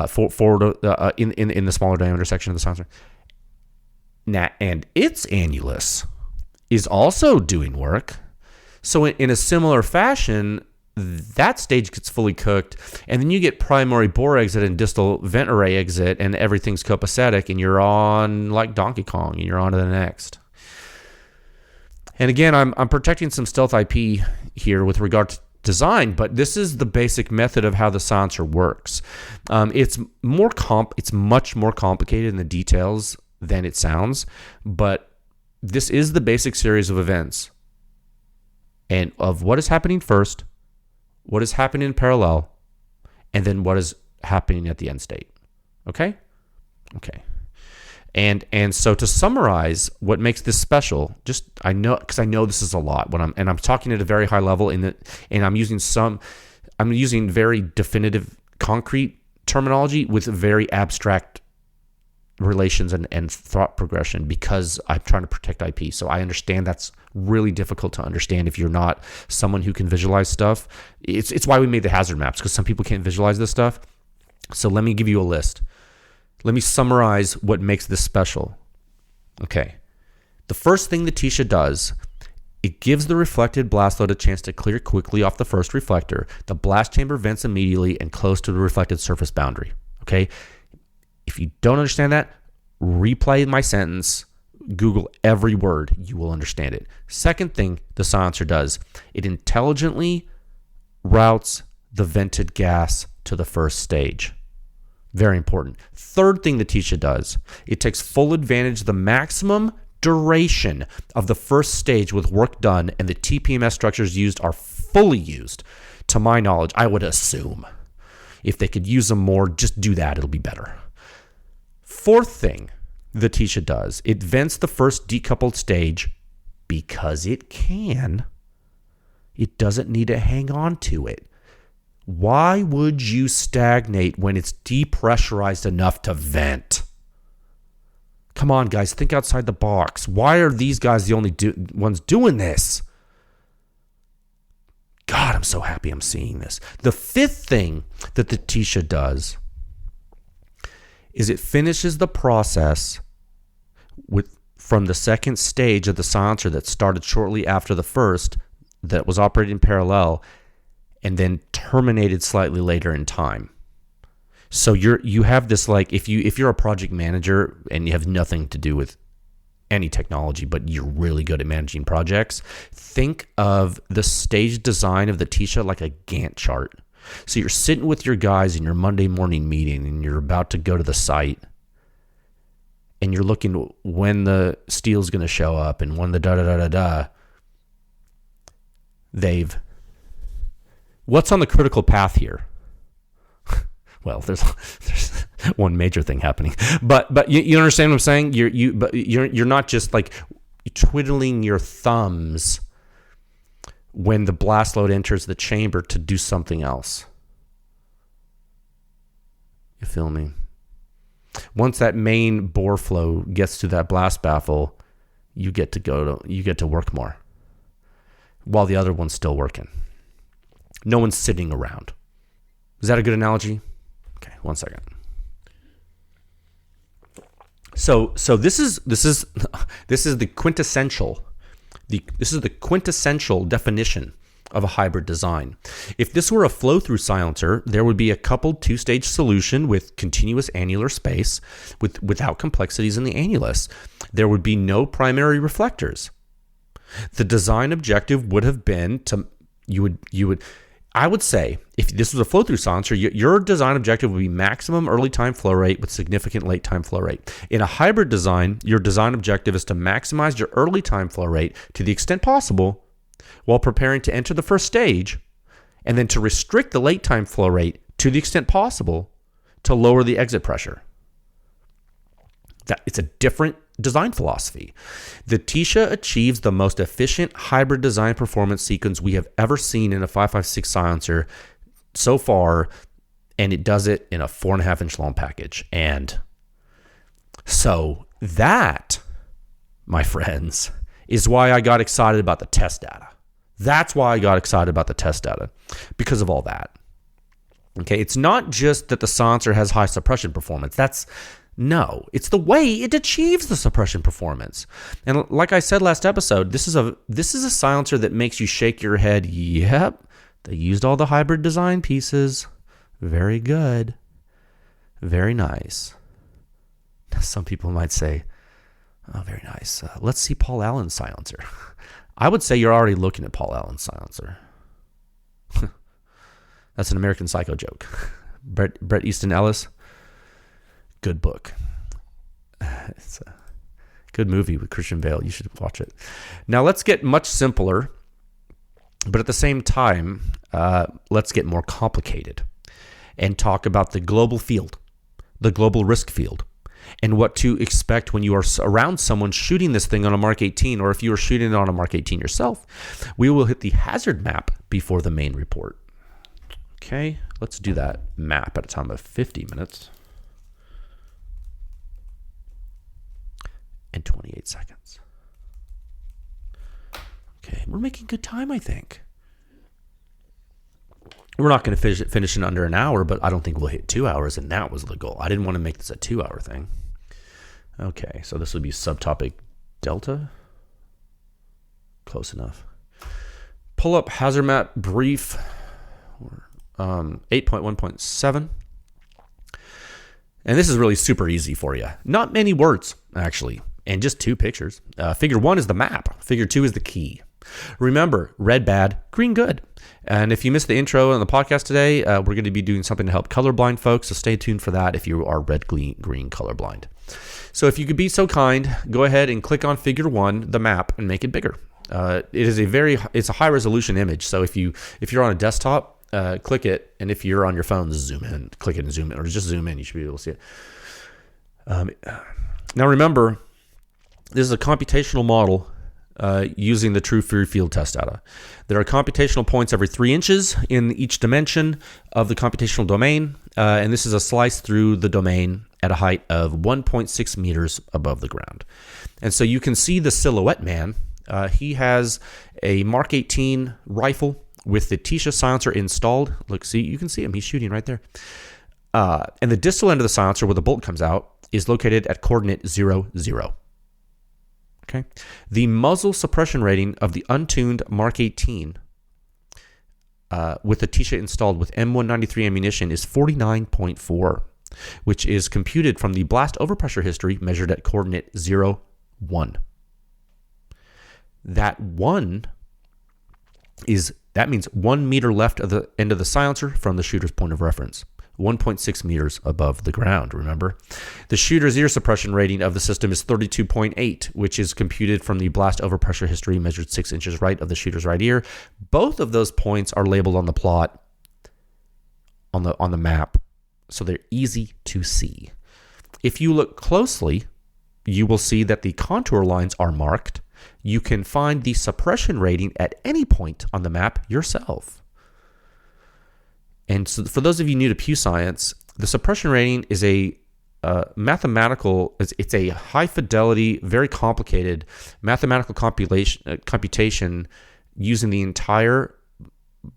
Forward in the smaller diameter section of the silencer. Now, and its annulus is also doing work. So in a similar fashion, that stage gets fully cooked, and then you get primary bore exit and distal vent array exit, and everything's copacetic, and you're on like Donkey Kong, and you're on to the next. And again, I'm protecting some stealth IP here with regard to design, but this is the basic method of how the silencer works. It's much more complicated in the details than it sounds, but this is the basic series of events, and of what is happening first, what is happening in parallel, and then what is happening at the end state. Okay? Okay. And so to summarize what makes this special, I know this is a lot when I'm talking at a very high level and I'm using very definitive concrete terminology with very abstract relations and thought progression because I'm trying to protect IP. So I understand that's really difficult to understand if you're not someone who can visualize stuff. It's why we made the hazard maps, because some people can't visualize this stuff. So let me give you a list. Let me summarize what makes this special. Okay. The first thing the Tisha does, it gives the reflected blast load a chance to clear quickly off the first reflector. The blast chamber vents immediately and close to the reflected surface boundary. Okay. If you don't understand that, replay my sentence, Google every word, you will understand it. Second thing the silencer does, it intelligently routes the vented gas to the first stage. Very important. Third thing the Tisha does, it takes full advantage of the maximum duration of the first stage with work done, and the TPMS structures used are fully used. To my knowledge, I would assume. If they could use them more, just do that, it'll be better. Fourth thing the Tisha does, it vents the first decoupled stage because it can. It doesn't need to hang on to it. Why would you stagnate when it's depressurized enough to vent? Come on, guys, think outside the box. Why are these guys the only ones doing this? God, I'm so happy I'm seeing this. The fifth thing that the Tisha does is it finishes the process from the second stage of the silencer that started shortly after the first, that was operating in parallel, and then terminated slightly later in time. So you have this, like, if you're a project manager and you have nothing to do with any technology, but you're really good at managing projects, think of the stage design of the Tisha like a Gantt chart. So you're sitting with your guys in your Monday morning meeting and you're about to go to the site and you're looking when the steel's going to show up and when the da-da-da-da-da. What's on the critical path here? Well, there's one major thing happening, but you understand what I'm saying. You're not just like twiddling your thumbs when the blast load enters the chamber to do something else. You feel me? Once that main bore flow gets to that blast baffle, you get to work more, while the other one's still working. No one's sitting around. Is that a good analogy? Okay, 1 second. So this is the quintessential definition of a hybrid design. If this were a flow-through silencer, there would be a coupled two-stage solution with continuous annular space without complexities in the annulus. There would be no primary reflectors. The design objective would have been I would say, if this was a flow-through silencer, your design objective would be maximum early time flow rate with significant late time flow rate. In a hybrid design, your design objective is to maximize your early time flow rate to the extent possible while preparing to enter the first stage, and then to restrict the late time flow rate to the extent possible to lower the exit pressure. It's a different design philosophy. The Tisha achieves the most efficient hybrid design performance sequence we have ever seen in a 556 silencer so far, and it does it in a 4.5 inch long package. And so that, my friends, is why I got excited about the test data. That's why I got excited about the test data, because of all that. Okay, it's not just that the silencer has high suppression performance. No, it's the way it achieves the suppression performance. And like I said last episode, this is a silencer that makes you shake your head. Yep, They used all the hybrid design pieces. Very good. Very nice. Some people might say, oh, very nice. Let's see Paul Allen's silencer. I would say you're already looking at Paul Allen's silencer. That's an American Psycho joke. Bret Easton Ellis. Good book. It's a good movie with Christian Bale. You should watch it. Now let's get much simpler, but at the same time, let's get more complicated and talk about the global field, the global risk field, and what to expect when you are around someone shooting this thing on a Mark 18, or if you are shooting it on a Mark 18 yourself. We will hit the hazard map before the main report. Okay, let's do that map at a time of 50 minutes and 28 seconds. Okay, we're making good time, I think. We're not going to finish in under an hour, but I don't think we'll hit 2 hours, and that was the goal. I didn't want to make this a 2-hour thing. Okay, so this would be subtopic delta. Close enough. Pull up hazard map brief 8.1.7. And this is really super easy for you. Not many words, actually, and just 2 pictures. Figure 1 is the map. Figure 2 is the key. Remember, red bad, green good. And if you missed the intro on the podcast today, we're going to be doing something to help colorblind folks, so stay tuned for that if you are red, green colorblind. So if you could be so kind, go ahead and click on figure 1, the map, and make it bigger. It's a high resolution image. So if you're on a desktop, click it, and if you're on your phone, zoom in, click it and zoom in, or just zoom in. You should be able to see it. Now remember, this is a computational model using the true free field test data. There are computational points every 3 inches in each dimension of the computational domain, and this is a slice through the domain at a height of 1.6 meters above the ground. And so you can see the silhouette man. He has a Mark 18 rifle with the Tisha silencer installed. Look, see, you can see him. He's shooting right there. And the distal end of the silencer where the bolt comes out is located at coordinate 0, 0. Okay. The muzzle suppression rating of the untuned Mark 18 with the Tisha installed with M193 ammunition is 49.4, which is computed from the blast overpressure history measured at coordinate 0, 1. That means 1 meter left of the end of the silencer from the shooter's point of reference. 1.6 meters above the ground, remember? The shooter's ear suppression rating of the system is 32.8, which is computed from the blast overpressure history measured 6 inches right of the shooter's right ear. Both of those points are labeled on the plot on the map, so they're easy to see. If you look closely, you will see that the contour lines are marked. You can find the suppression rating at any point on the map yourself. And so for those of you new to Pew Science, the suppression rating is a it's a high fidelity, very complicated mathematical computation using the entire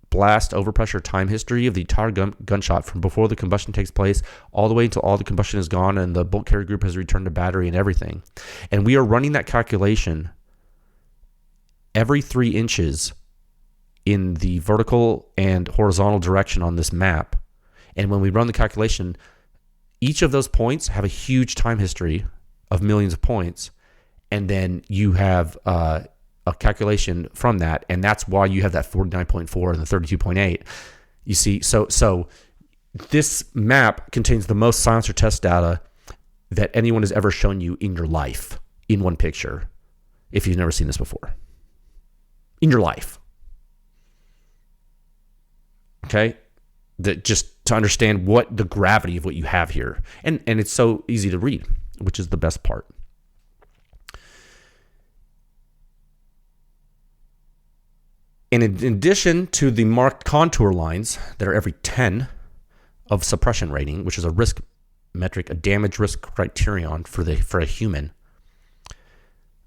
blast overpressure time history of the entire gunshot from before the combustion takes place all the way until all the combustion is gone and the bolt carrier group has returned to battery and everything. And we are running that calculation every 3 inches in the vertical and horizontal direction on this map. And when we run the calculation, each of those points have a huge time history of millions of points. And then you have a calculation from that. And that's why you have that 49.4 and the 32.8. You see, so this map contains the most silencer test data that anyone has ever shown you in your life in one picture, if you've never seen this before. In your life. Okay, that just to understand what the gravity of what you have here, and it's so easy to read, which is the best part. And in addition to the marked contour lines that are every 10 of suppression rating, which is a risk metric, a damage risk criterion for a human,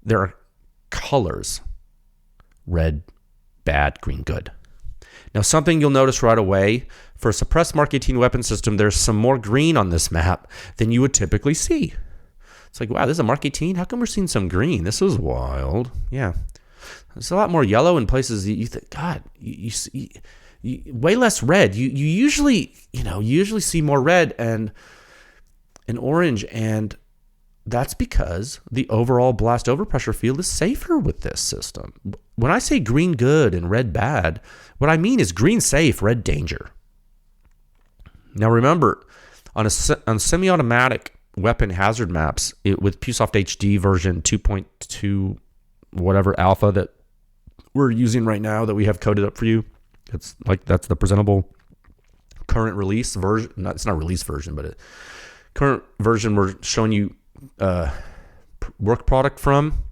there are colors: red, bad, green, good. Now, something you'll notice right away, for a suppressed Mark 18 weapon system, there's some more green on this map than you would typically see. It's like, wow, this is a Mark 18? How come we're seeing some green? This is wild. Yeah. There's a lot more yellow in places that you think, God, you way less red. You usually see more red and orange, and that's because the overall blast overpressure field is safer with this system. When I say green good and red bad, what I mean is green safe, red danger. Now remember, on semi-automatic weapon hazard maps with PewSoft HD version 2.2 whatever alpha that we're using right now that we have coded up for you, that's the presentable current release version. It's not release version, but current version we're showing you work product from.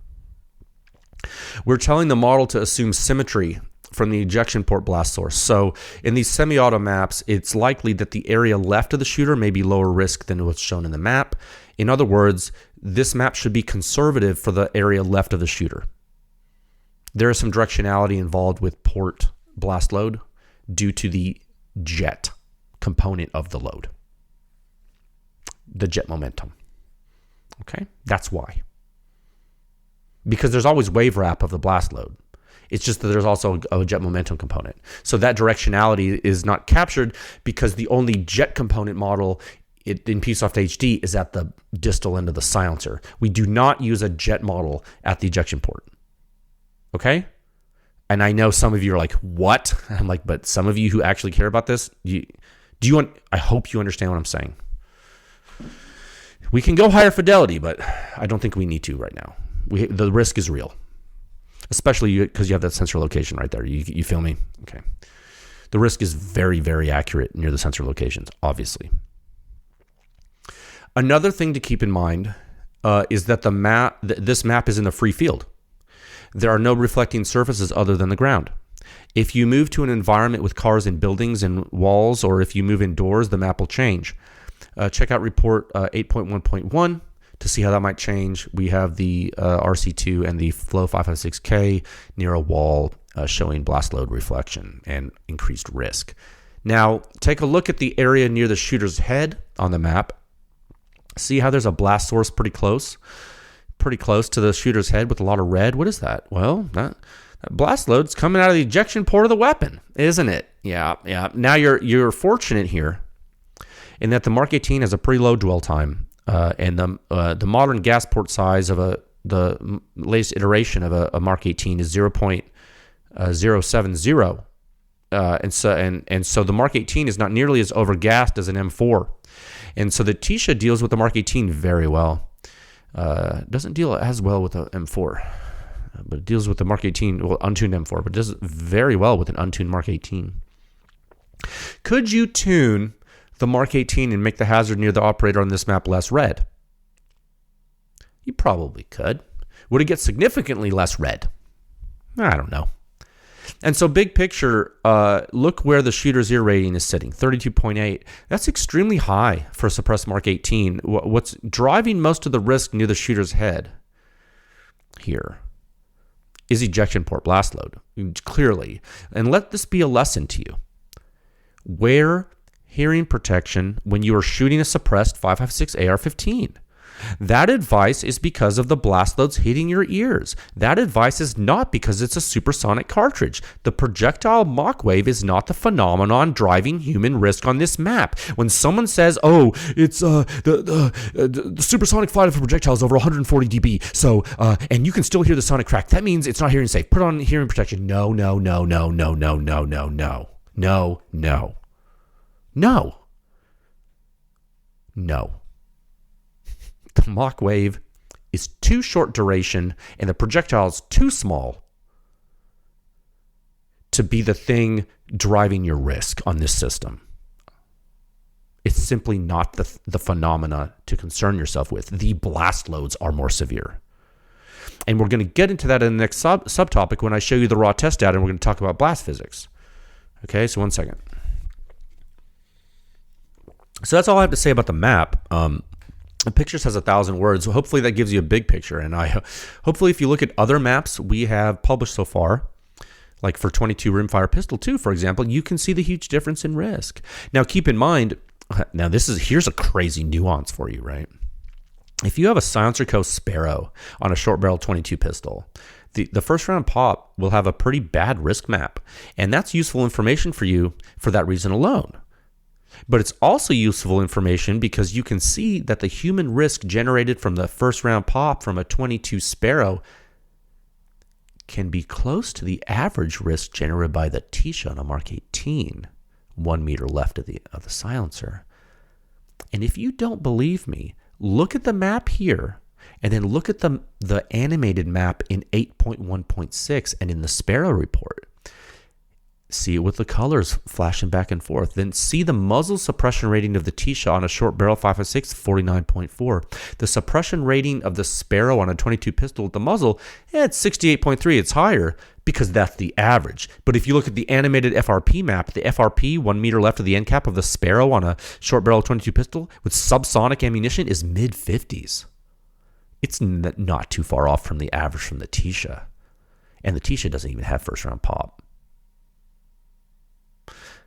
We're telling the model to assume symmetry from the ejection port blast source. So in these semi-auto maps, it's likely that the area left of the shooter may be lower risk than what's shown in the map. In other words, this map should be conservative for the area left of the shooter. There is some directionality involved with port blast load due to the jet component of the load, the jet momentum. Okay, that's why. Because there's always wave wrap of the blast load. It's just that there's also a jet momentum component. So that directionality is not captured because the only jet component model in PewSoft HD is at the distal end of the silencer. We do not use a jet model at the ejection port. Okay? And I know some of you are like, what? I'm like, but some of you who actually care about this, I hope you understand what I'm saying. We can go higher fidelity, but I don't think we need to right now. The risk is real, especially because you have that sensor location right there. You feel me? Okay. The risk is very, very accurate near the sensor locations, obviously. Another thing to keep in mind is that this map is in the free field. There are no reflecting surfaces other than the ground. If you move to an environment with cars and buildings and walls, or if you move indoors, the map will change. Check out report 8.1.1 to see how that might change. We have the RC2 and the Flow 556K near a wall showing blast load reflection and increased risk. Now, take a look at the area near the shooter's head on the map. See how there's a blast source pretty close to the shooter's head with a lot of red? What is that? Well, that blast load's coming out of the ejection port of the weapon, isn't it? Yeah. Now you're fortunate here in that the Mark 18 has a pretty low dwell time, and the modern gas port size of the latest iteration of a Mark 18 is 0.070, and so the Mark 18 is not nearly as overgassed as an M4, and so the Tisha deals with the Mark 18 very well. Doesn't deal as well with the M4, but it deals with the Mark 18, untuned M4, but does very well with an untuned Mark 18. Could you tune the Mark 18 and make the hazard near the operator on this map less red? You probably could. Would it get significantly less red? I don't know. And so big picture, look where the shooter's ear rating is sitting, 32.8. That's extremely high for a suppressed Mark 18. What's driving most of the risk near the shooter's head here is ejection port blast load, clearly. And let this be a lesson to you. Wear hearing protection when you are shooting a suppressed 5.56 AR-15. That advice is because of the blast loads hitting your ears. That advice is not because it's a supersonic cartridge. The projectile Mach wave is not the phenomenon driving human risk on this map. When someone says, "Oh, it's the supersonic flight of a projectile is over 140 dB, so and you can still hear the sonic crack," that means it's not hearing safe. Put on hearing protection. No. The Mach wave is too short duration and the projectile is too small to be the thing driving your risk on this system. It's simply not the phenomena to concern yourself with. The blast loads are more severe. And we're going to get into that in the next subtopic when I show you the raw test data and we're going to talk about blast physics. Okay, so 1 second. So that's all I have to say about the map. The pictures has 1,000 words, so hopefully that gives you a big picture. And hopefully if you look at other maps we have published so far, like for 22 rimfire pistol 2, for example, you can see the huge difference in risk. Now keep in mind, here's a crazy nuance for you, right? If you have a Silencer Co. Sparrow on a short barrel 22 pistol, The first round pop will have a pretty bad risk map, and that's useful information for you for that reason alone. But it's also useful information because you can see that the human risk generated from the first round pop from a 22 Sparrow can be close to the average risk generated by the Tisha on a Mark 18, 1 meter left of the silencer. And if you don't believe me, look at the map here, and then look at the animated map in 8.1.6 and in the Sparrow report. See it with the colors flashing back and forth. Then see the muzzle suppression rating of the Tisha on a short barrel 5.56, 49.4. The suppression rating of the Sparrow on a 22 pistol with the muzzle, it's 68.3. It's higher because that's the average. But if you look at the animated FRP map, the FRP 1 meter left of the end cap of the Sparrow on a short barrel 22 pistol with subsonic ammunition is mid 50s. It's not too far off from the average from the Tisha. And the Tisha doesn't even have first round pop.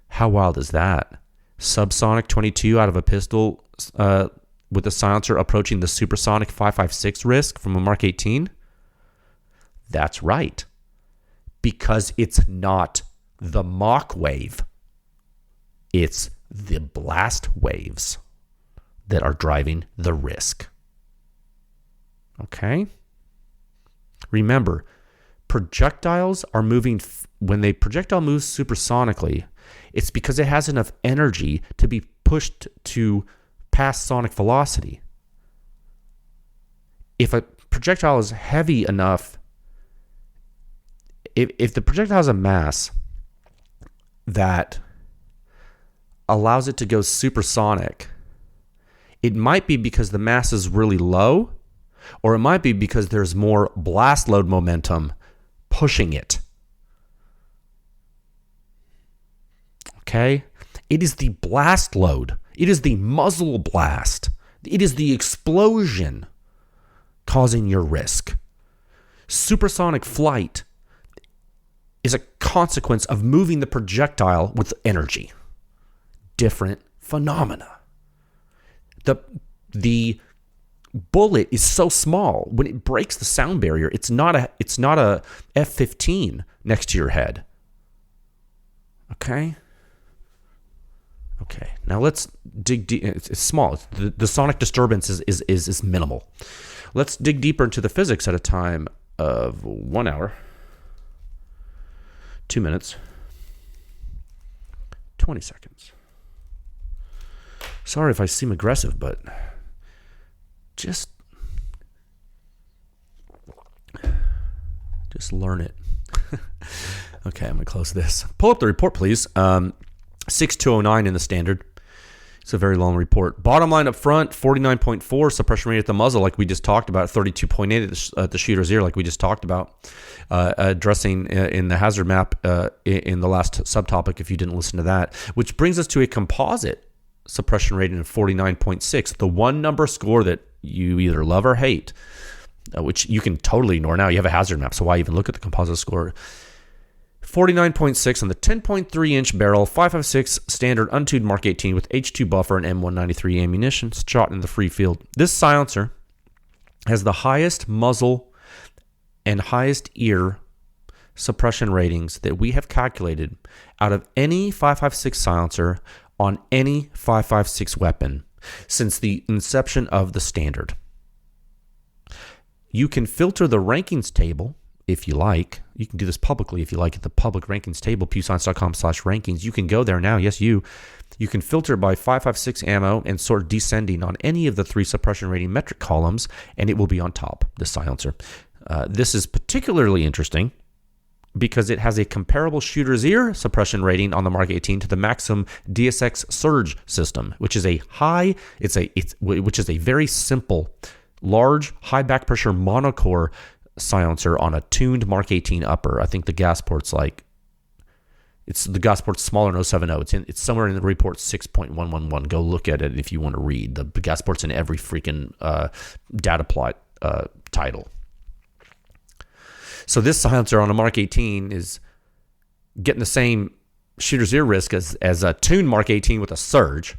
How wild is that? Subsonic 22 out of a pistol with a silencer approaching the supersonic 5.56 risk from a Mark 18? That's right. Because it's not the Mach wave. It's the blast waves that are driving the risk. Okay? Remember, projectiles are moving, when the projectile moves supersonically, it's because it has enough energy to be pushed to past sonic velocity. If a projectile is heavy enough, if the projectile has a mass that allows it to go supersonic, it might be because the mass is really low, or it might be because there's more blast load momentum pushing it. Okay? It is the blast load. It is the muzzle blast. It is the explosion causing your risk. Supersonic flight is a consequence of moving the projectile with energy. Different phenomena. The bullet is so small when it breaks the sound barrier. It's not a F-15 next to your head. Okay. Now let's dig deep. It's small. The sonic disturbance is minimal. Let's dig deeper into the physics at a time of 1 hour, 2 minutes, 20 seconds. Sorry if I seem aggressive, but just learn it. Okay, I'm going to close this. Pull up the report, please. 6209 in the standard. It's a very long report. Bottom line up front, 49.4 suppression rate at the muzzle, like we just talked about, 32.8 at the shooter's ear, like we just talked about. Addressing in the hazard map in the last subtopic, if you didn't listen to that, which brings us to a composite suppression rating of 49.6, the one number score that you either love or hate, which you can totally ignore now. You have a hazard map, so why even look at the composite score? 49.6 on the 10.3-inch barrel, 5.56 standard untuned Mark 18 with H2 buffer and M193 ammunition, shot in the free field. This silencer has the highest muzzle and highest ear suppression ratings that we have calculated out of any 5.56 silencer on any 5.56 weapon since the inception of the standard. You can filter the rankings table if you like. You can do this publicly if you like, at the public rankings table, pewscience.com/rankings. You can go there now. Yes, you can filter by 5.56 ammo and sort descending on any of the 3 suppression rating metric columns, and it will be on top, the silencer. This is particularly interesting because it has a comparable shooter's ear suppression rating on the Mark 18 to the Maxim DSX Surge system, which is a very simple, large, high back pressure monocore silencer on a tuned Mark 18 upper. I think the gas port's the gas port's smaller than 070. It's somewhere in the report 6.111. Go look at it if you want to read. The gas port's in every freaking data plot title. So this silencer on a Mark 18 is getting the same shooter's ear risk as a tuned Mark 18 with a surge.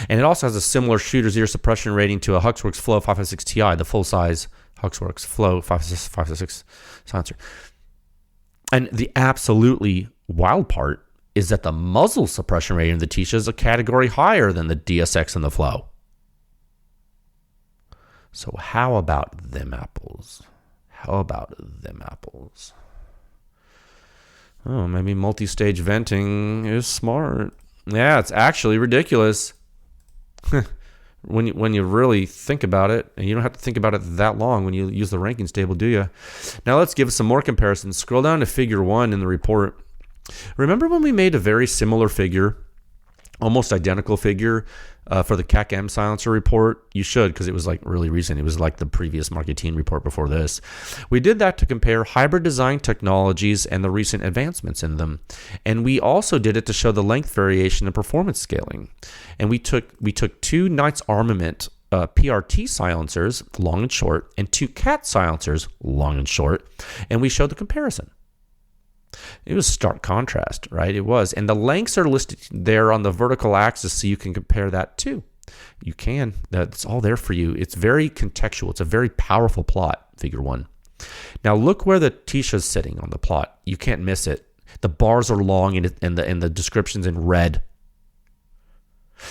And it also has a similar shooter zero suppression rating to a Huxworks Flow 556 Ti, the full-size Huxworks Flow 556 silencer. And the absolutely wild part is that the muzzle suppression rating of the Tisha is a category higher than the DSX and the Flow. So how about them apples? How about them apples? Oh, maybe multi-stage venting is smart. Yeah, it's actually ridiculous. When you really think about it, and you don't have to think about it that long when you use the rankings table, do you? Now let's give some more comparisons. Scroll down to figure 1 in the report. Remember when we made a very similar figure, almost identical figure for the CAC-M silencer report? You should, because it was like really recent. It was like the previous Marketing report before this. We did that to compare hybrid design technologies and the recent advancements in them. And we also did it to show the length variation and performance scaling. And we took two Knights Armament PRT silencers, long and short, and two CAT silencers, long and short, and we showed the comparison. It was stark contrast, right? It was. And the lengths are listed there on the vertical axis so you can compare that too. You can. That's all there for you. It's very contextual. It's a very powerful plot, figure 1. Now look where the Tisha's sitting on the plot. You can't miss it. The bars are long and the description's in red.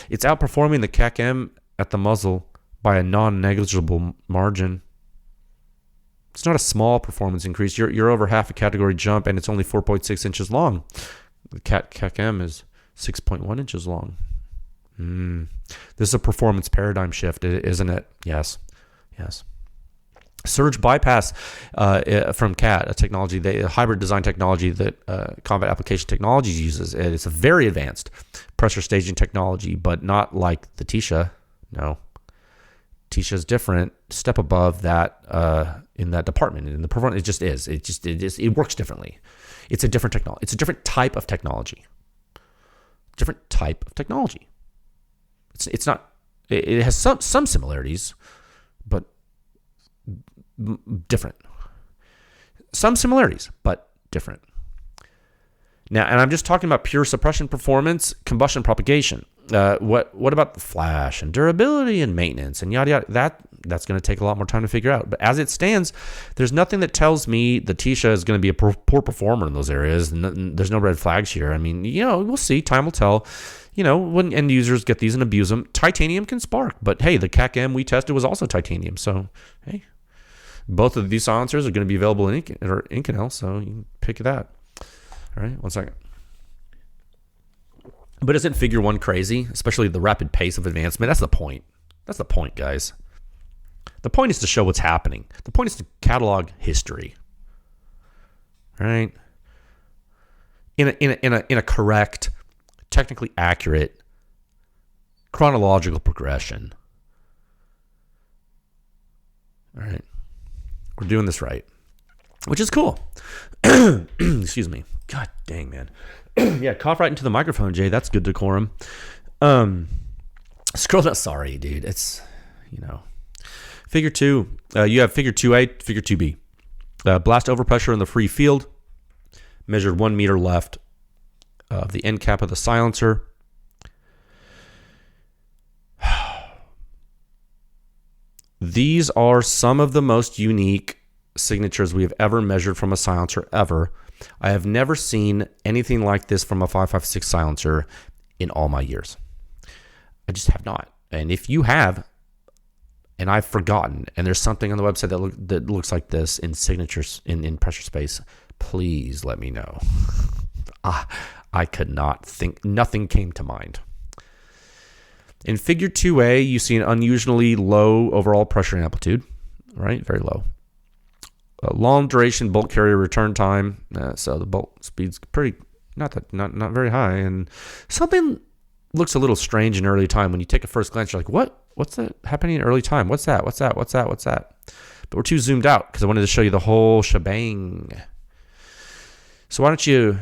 It's outperforming the CAC-M at the muzzle by a non-negligible margin. It's not a small performance increase. You're over half a category jump, and it's only 4.6 inches long. The CAC-M is 6.1 inches long. This is a performance paradigm shift, isn't it? Yes. Surge bypass from CAT, a hybrid design technology that Combat Application Technologies uses. It's a very advanced pressure staging technology, but not like the Tisha. No. Tisha is different, step above that in that department. In the performance, it just is. It works differently. It's a different technology. It's a different type of technology. Different type of technology. It's not. It has some similarities, but different. Some similarities, but different. Now, and I'm just talking about pure suppression performance, combustion propagation. What about the flash and durability and maintenance and yada yada? That's going to take a lot more time to figure out. But as it stands, there's nothing that tells me the Tisha is going to be a poor performer in those areas. There's no red flags here. I mean, we'll see. Time will tell. When end users get these and abuse them, titanium can spark. But hey, the CAC-M we tested was also titanium. So hey, both of these silencers are going to be available in Inconel, so you can pick that. All right, 1 second. But isn't figure 1 crazy? Especially the rapid pace of advancement. That's the point. That's the point, guys. The point is to show what's happening. The point is to catalog history. All right? In a correct, technically accurate, chronological progression. All right? We're doing this right. Which is cool. Excuse me. God dang, man. Yeah, cough right into the microphone, Jay. That's good decorum. Scroll down. Sorry, dude. It's, Figure 2. You have figure 2A, figure 2B. Blast overpressure in the free field. Measured 1 meter left of the end cap of the silencer. These are some of the most unique signatures we have ever measured from a silencer ever. I have never seen anything like this from a 556 silencer in all my years. I just have not. And if you have, and I've forgotten, and there's something on the website that looks like this in signatures in pressure space, please let me know. I could not think. Nothing came to mind. In figure 2A, you see an unusually low overall pressure amplitude, right? Very low. Long duration bolt carrier return time, so the bolt speed's pretty not very high, and something looks a little strange in early time. When you take a first glance, you're like, what's that happening in early time? What's that? But we're too zoomed out because I wanted to show you the whole shebang. So why don't you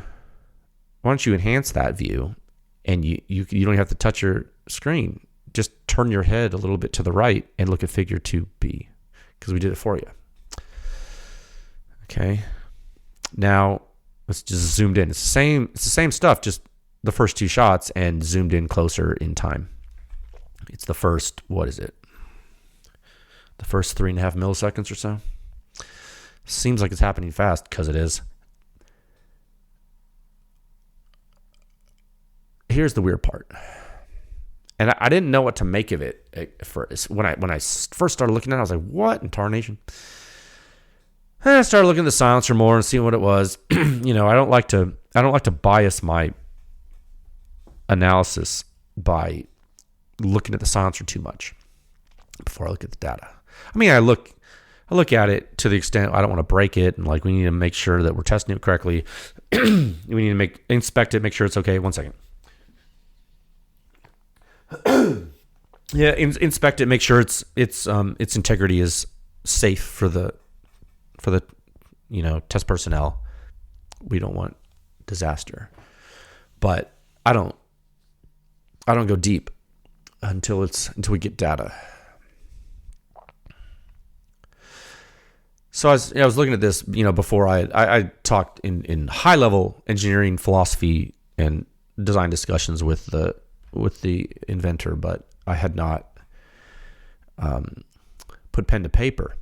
enhance that view, and you don't have to touch your screen. Just turn your head a little bit to the right and look at figure 2B because we did it for you. Okay. Now let's just zoomed in. It's the same stuff, just the first two shots and zoomed in closer in time. It's the first, what is it? The first 3.5 milliseconds or so. Seems like it's happening fast because it is. Here's the weird part. And I didn't know what to make of it at first. When I first started looking at it, I was like, what in tarnation? And I started looking at the silencer more and seeing what it was. You know, I don't like to bias my analysis by looking at the silencer too much before I look at the data. I mean, I look at it to the extent I don't want to break it, and like we need to make sure that we're testing it correctly. We need to inspect it, make sure it's okay. 1 second. Yeah, inspect it, make sure its integrity is safe for the test personnel. We don't want disaster, but I don't go deep until we get data. So I was looking at this, before I talked in high level engineering philosophy and design discussions with the inventor, but I had not put pen to paper.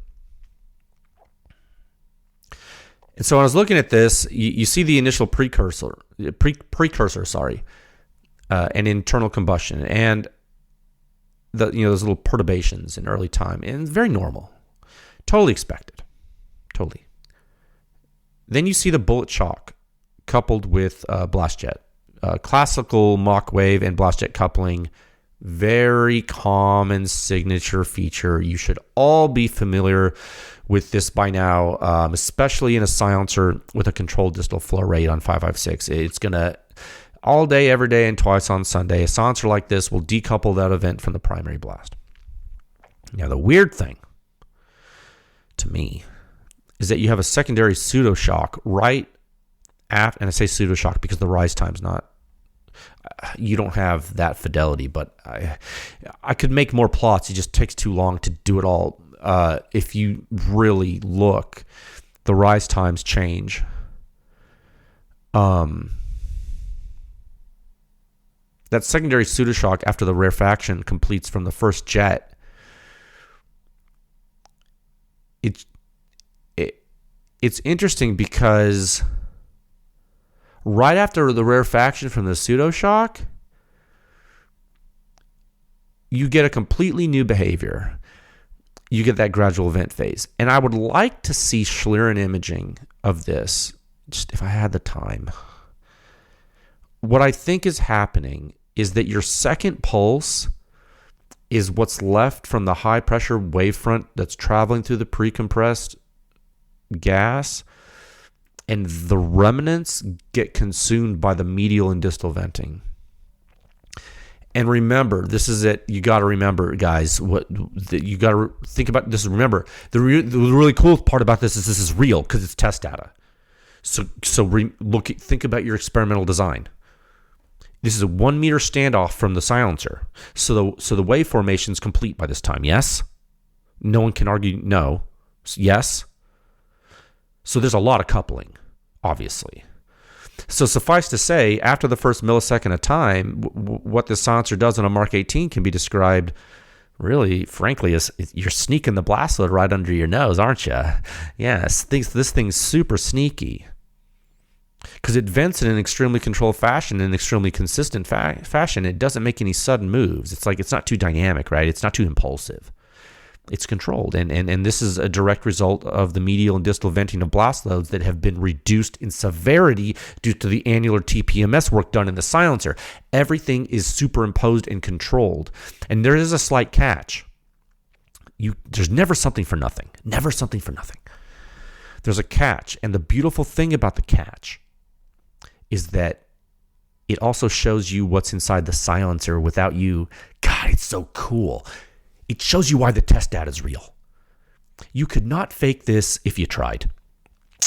And so when I was looking at this, you see the initial precursor, and internal combustion, and those little perturbations in early time, and it's very normal, totally expected, totally. Then you see the bullet shock coupled with blast jet, classical Mach wave and blast jet coupling, very common signature feature. You should all be familiar with this by now, especially in a silencer with a controlled distal flow rate on 556. It's going to, all day, every day, and twice on Sunday, a silencer like this will decouple that event from the primary blast. Now, the weird thing to me is that you have a secondary pseudo shock right after, and I say pseudo shock because the rise time's not, you don't have that fidelity, but I could make more plots. It just takes too long to do it all. If you really look, the rise times change. That secondary pseudoshock after the rarefaction completes from the first jet, it's interesting because right after the rarefaction from the pseudoshock, you get a completely new behavior. You get that gradual event phase. And I would like to see Schlieren imaging of this, just if I had the time. What I think is happening is that your second pulse is what's left from the high pressure wavefront that's traveling through the pre-compressed gas, and the remnants get consumed by the medial and distal venting. And remember, this is it. You got to remember, guys, you got to think about this. Remember, the really cool part about this is this because it's test data. So think about your experimental design. This is a 1 meter standoff from the silencer. So the wave formation is complete by this time. Yes? No one can argue no. Yes? So there's a lot of coupling, obviously. So suffice to say, after the first millisecond of time, what this silencer does on a Mark 18 can be described, really, frankly, as you're sneaking the blast load right under your nose, aren't you? Yes, this thing's super sneaky. Because it vents in an extremely controlled fashion, in an extremely consistent fashion. It doesn't make any sudden moves. It's like it's not too dynamic, right? It's not too impulsive. It's controlled. And this is a direct result of the medial and distal venting of blast loads that have been reduced in severity due to the annular TPMS work done in the silencer. Everything is superimposed and controlled. And there is a slight catch. There's never something for nothing. Never something for nothing. There's a catch. And the beautiful thing about the catch is that it also shows you what's inside the silencer without you. God, it's so cool. It shows you why the test data is real. You could not fake this if you tried.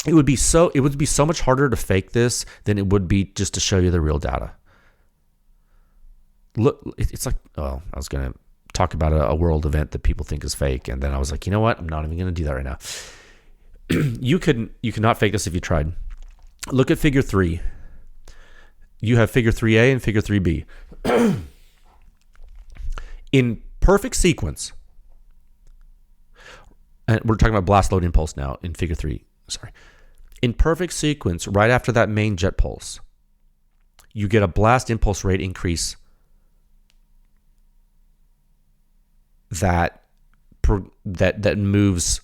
It would be so much harder to fake this than it would be just to show you the real data. Look, it's like, I was going to talk about a world event that people think is fake, and then I was like, you know what? I'm not even going to do that right now. You could not fake this if you tried. Look at figure 3. You have figure 3A and figure 3B. in perfect sequence, and we're talking about blast load impulse now in figure 3, sorry. In perfect sequence, right after that main jet pulse, you get a blast impulse rate increase that moves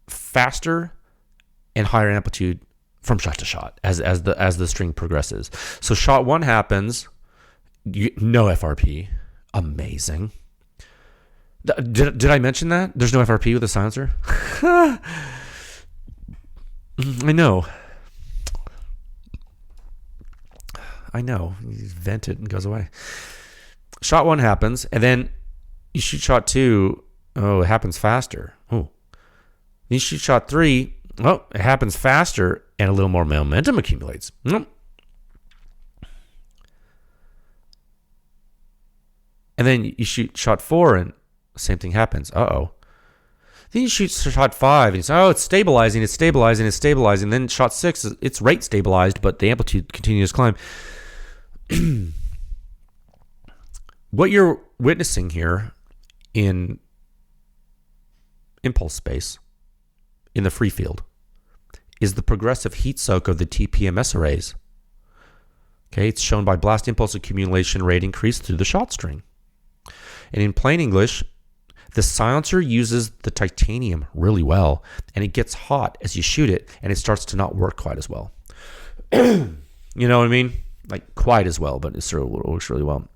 faster and higher amplitude from shot to shot as the string progresses. So shot 1 happens, no FRP, amazing. Did I mention that? There's no FRP with a silencer? I know. You vent it and it goes away. Shot 1 happens, and then you shoot shot 2. Oh, it happens faster. Oh. You shoot shot 3. Oh, it happens faster, and a little more momentum accumulates. And then you shoot shot 4, and the same thing happens. Uh-oh. Then you shoot shot 5, and you say, oh, it's stabilizing. Then shot 6, it's rate stabilized, but the amplitude continues to climb. What you're witnessing here in impulse space, in the free field, is the progressive heat soak of the TPMS arrays. Okay, it's shown by blast impulse accumulation rate increase through the shot string. And in plain English, the silencer uses the titanium really well, and it gets hot as you shoot it, and it starts to not work quite as well. You know what I mean? Like quite as well, but it works really well.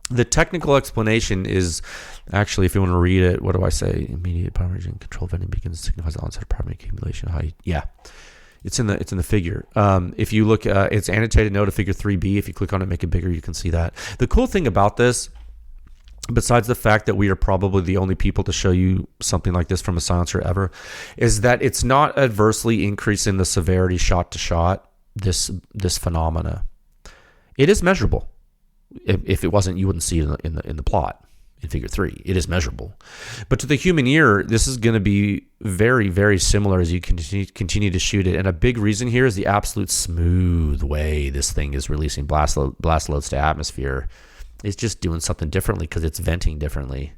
The technical explanation is actually, if you want to read it, what do I say? Immediate power region control venting begins to signify the onset of primary accumulation height. Yeah, it's in the figure. If you look, it's annotated note of figure 3B. If you click on it, make it bigger, you can see that. The cool thing about this, besides the fact that we are probably the only people to show you something like this from a silencer ever, is that it's not adversely increasing the severity shot to shot. This phenomena, it is measurable. If it wasn't, you wouldn't see it in the plot in figure 3. It is measurable, but to the human ear, this is going to be very, very similar as you continue to shoot it. And a big reason here is the absolute smooth way this thing is releasing blast loads to atmosphere. It's just doing something differently because it's venting differently.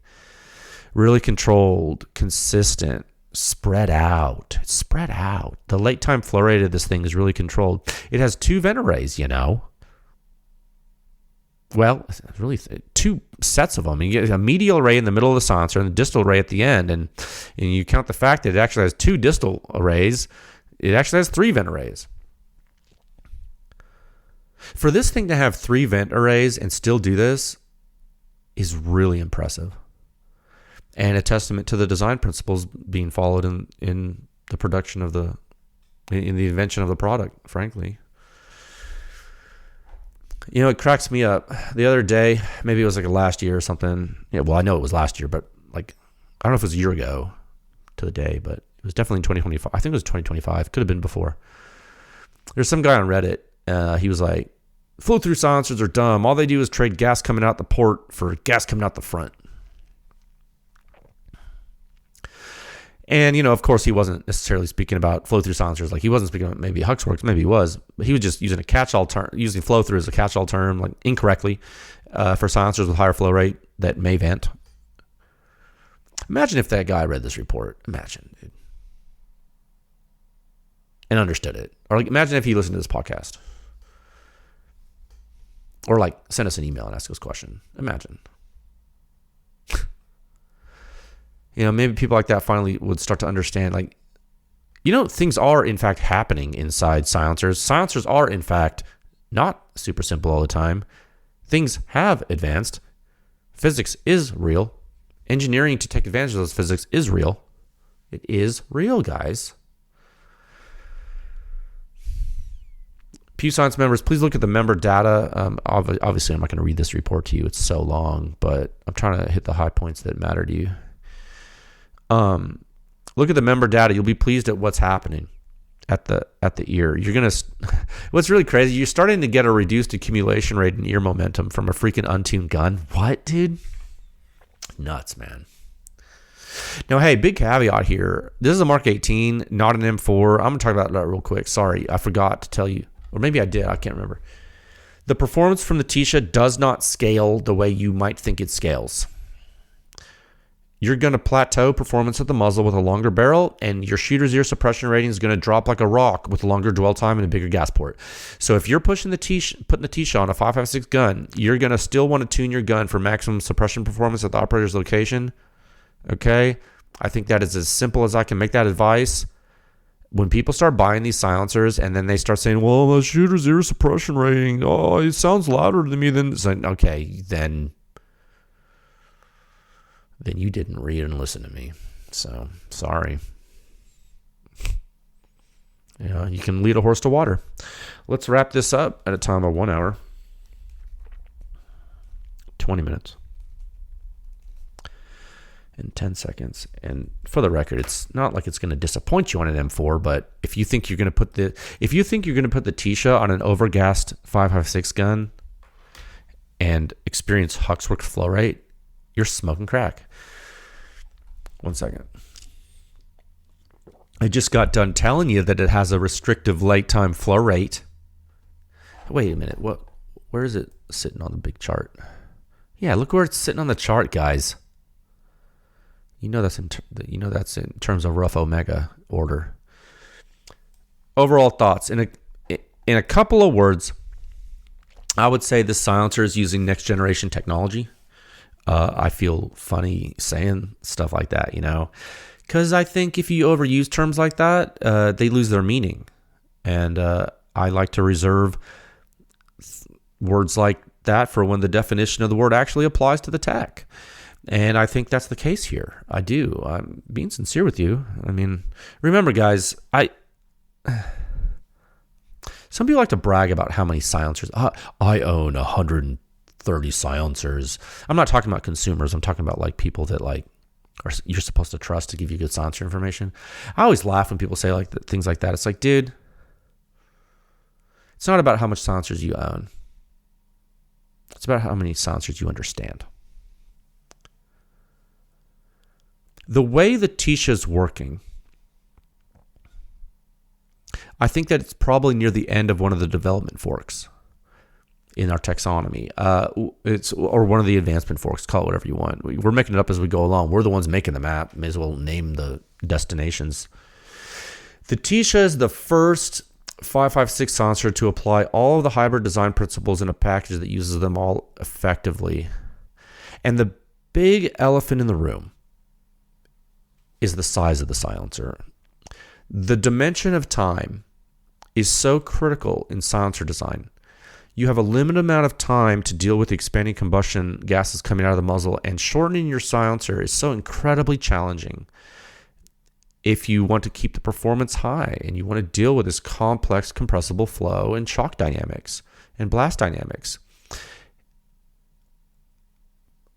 Really controlled, consistent, spread out. It's spread out. The late time flow rate of this thing is really controlled. It has 2 vent arrays, Well, really 2 sets of them. You get a medial array in the middle of the silencer and a distal array at the end. And you count the fact that it actually has 2 distal arrays. It actually has 3 vent arrays. For this thing to have 3 vent arrays and still do this is really impressive. And a testament to the design principles being followed in the production of in the invention of the product, frankly. It cracks me up. The other day, maybe it was like last year or something. Yeah, well, I know it was last year, but I don't know if it was a year ago to the day, but it was definitely in 2025. I think it was 2025. Could have been before. There's some guy on Reddit. He was like, flow-through silencers are dumb. All they do is trade gas coming out the port for gas coming out the front. And, of course, he wasn't necessarily speaking about flow-through silencers. Like, he wasn't speaking about maybe Huxworks. Maybe he was. But he was just using a catch-all term, using flow-through as a catch-all term, like incorrectly, for silencers with higher flow rate that may vent. Imagine if that guy read this report. Imagine, dude. And understood it. Or imagine if he listened to this podcast. Or send us an email and ask us a question. Imagine. Maybe people like that finally would start to understand, things are in fact happening inside silencers. Silencers are in fact not super simple all the time. Things have advanced. Physics is real. Engineering to take advantage of those physics is real. It is real, guys. Pew Science members, please look at the member data. Obviously, I'm not going to read this report to you. It's so long, but I'm trying to hit the high points that matter to you. Look at the member data. You'll be pleased at what's happening at the ear. You're gonna. What's really crazy? You're starting to get a reduced accumulation rate in ear momentum from a freaking untuned gun. What, dude? Nuts, man. Now, hey, big caveat here. This is a Mark 18, not an M4. I'm gonna talk about that real quick. Sorry, I forgot to tell you, or maybe I did. I can't remember. The performance from the Tisha does not scale the way you might think it scales. You're going to plateau performance at the muzzle with a longer barrel, and your shooter's ear suppression rating is going to drop like a rock with a longer dwell time and a bigger gas port. So if you're putting the Tisha on a 5.56 gun, you're going to still want to tune your gun for maximum suppression performance at the operator's location. Okay? I think that is as simple as I can make that advice. When people start buying these silencers and then they start saying, well, the shooter's ear suppression rating, oh, it sounds louder to me than, okay, then you didn't read and listen to me. So, sorry. You can lead a horse to water. Let's wrap this up at a time of 1 hour, 20 minutes. In 10 seconds. And for the record, it's not like it's going to disappoint you on an M4, but if you think you're going to put the Tisha on an overgassed 5.56 gun and experience Huxworks flow rate, you're smoking crack. 1 second. I just got done telling you that it has a restrictive late time flow rate. Wait a minute. Where is it sitting on the big chart? Yeah, look where it's sitting on the chart, guys. That's in terms of rough omega order. Overall thoughts in a couple of words, I would say this silencer is using next generation technology. I feel funny saying stuff like that, because I think if you overuse terms like that, they lose their meaning, and I like to reserve words like that for when the definition of the word actually applies to the tech. And I think that's the case here. I do. I'm being sincere with you. I mean, remember, guys, some people like to brag about how many silencers. I own 130 silencers. I'm not talking about consumers. I'm talking about like people that you're supposed to trust to give you good silencer information. I always laugh when people say things like that. It's like, dude, it's not about how much silencers you own. It's about how many silencers you understand. The way the Tisha is working, I think that it's probably near the end of one of the development forks in our taxonomy. Or one of the advancement forks, call it whatever you want. We're making it up as we go along. We're the ones making the map. May as well name the destinations. The Tisha is the first 5.56 silencer to apply all of the hybrid design principles in a package that uses them all effectively. And the big elephant in the room is the size of the silencer. The dimension of time is so critical in silencer design. You have a limited amount of time to deal with the expanding combustion gases coming out of the muzzle, and shortening your silencer is so incredibly challenging if you want to keep the performance high and you want to deal with this complex compressible flow and shock dynamics and blast dynamics.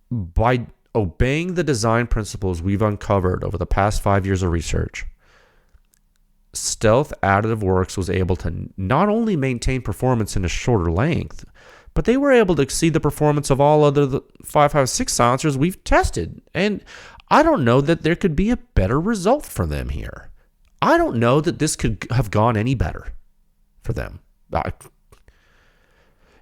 By obeying the design principles we've uncovered over the past 5 years of research, Stealth Additive Works was able to not only maintain performance in a shorter length, but they were able to exceed the performance of all other 5.56 silencers we've tested. And I don't know that there could be a better result for them here. I don't know that this could have gone any better for them.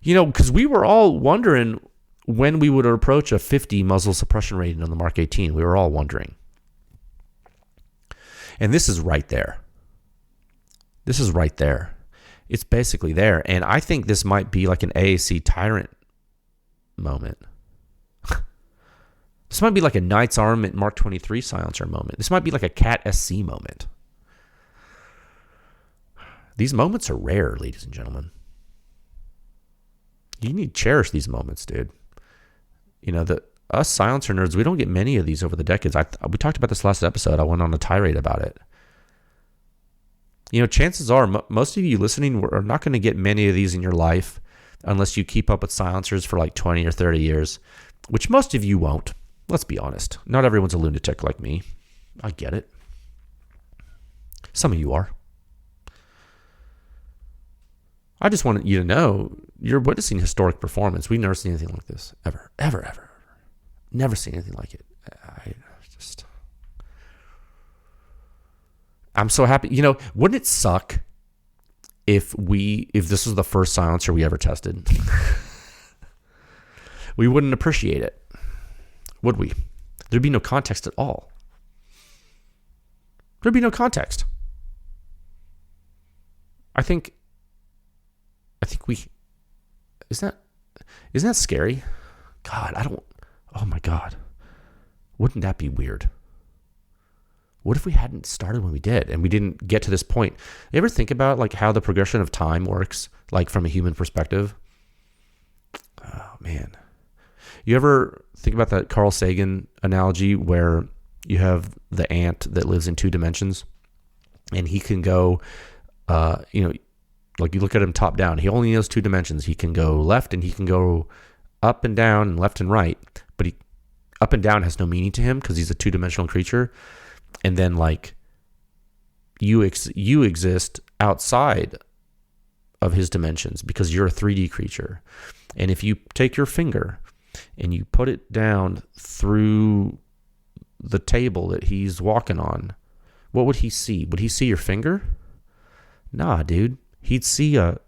Because we were all wondering when we would approach a 50 muzzle suppression rating on the Mark 18. We were all wondering. And this is right there. This is right there. It's basically there. And I think this might be like an AAC Tyrant moment. This might be like a Knight's Armament Mark 23 silencer moment. This might be like a Cat SC moment. These moments are rare, ladies and gentlemen. You need to cherish these moments, dude. Us silencer nerds, we don't get many of these over the decades. We talked about this last episode. I went on a tirade about it. Chances are most of you listening are not going to get many of these in your life unless you keep up with silencers for like 20 or 30 years, which most of you won't. Let's be honest. Not everyone's a lunatic like me. I get it. Some of you are. I just wanted you to know you're witnessing historic performance. We've never seen anything like this. Ever. Never seen anything like it. I'm so happy. Wouldn't it suck if this was the first silencer we ever tested, we wouldn't appreciate it, would we? There'd be no context at all. There'd be no context. I think isn't that scary? God, oh my God. Wouldn't that be weird? What if we hadn't started when we did and we didn't get to this point? You ever think about like how the progression of time works, like from a human perspective? Oh man. You ever think about that Carl Sagan analogy where you have the ant that lives in 2 dimensions and he can go, like you look at him top down, he only knows 2 dimensions. He can go left and he can go up and down and left and right, but up and down has no meaning to him because he's a 2-dimensional creature. And then like you exist outside of his dimensions because you're a 3D creature. And if you take your finger and you put it down through the table that he's walking on, what would he see? Would he see your finger? Nah, dude. He'd see a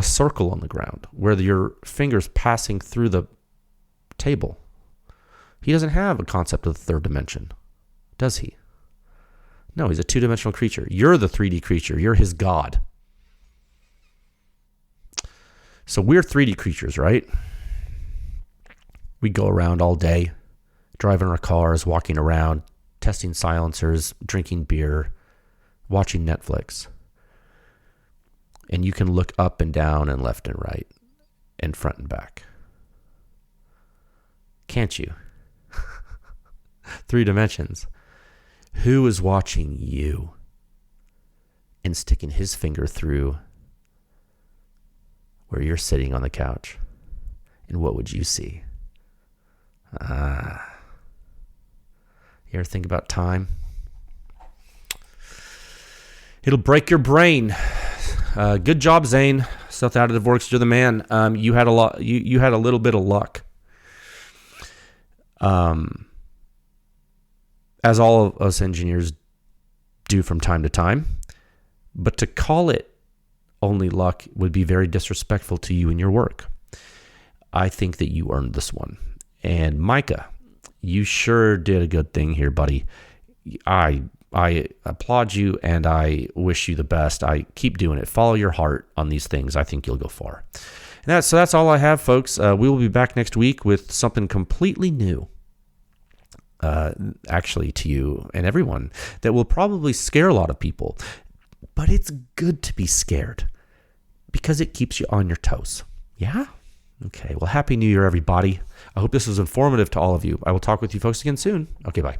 circle on the ground where your finger's passing through the table. He doesn't have a concept of the 3rd dimension, does he? No, he's a 2-dimensional creature. You're the 3D creature. You're his god. So we're 3D creatures, right? We go around all day, driving our cars, walking around, testing silencers, drinking beer, watching Netflix. And you can look up and down and left and right and front and back. Can't you? 3 dimensions. Who is watching you and sticking his finger through where you're sitting on the couch? And what would you see? You ever think about time? It'll break your brain. Good job, Zane. South Additive Works, you're the man. You had a little bit of luck. As all of us engineers do from time to time. But to call it only luck would be very disrespectful to you and your work. I think that you earned this one. And Micah, you sure did a good thing here, buddy. I applaud you and I wish you the best. I keep doing it. Follow your heart on these things. I think you'll go far. And that's all I have, folks. We will be back next week with something completely new. Actually, to you and everyone, that will probably scare a lot of people. But it's good to be scared because it keeps you on your toes. Yeah? Okay. Well, Happy New Year, everybody. I hope this was informative to all of you. I will talk with you folks again soon. Okay, bye.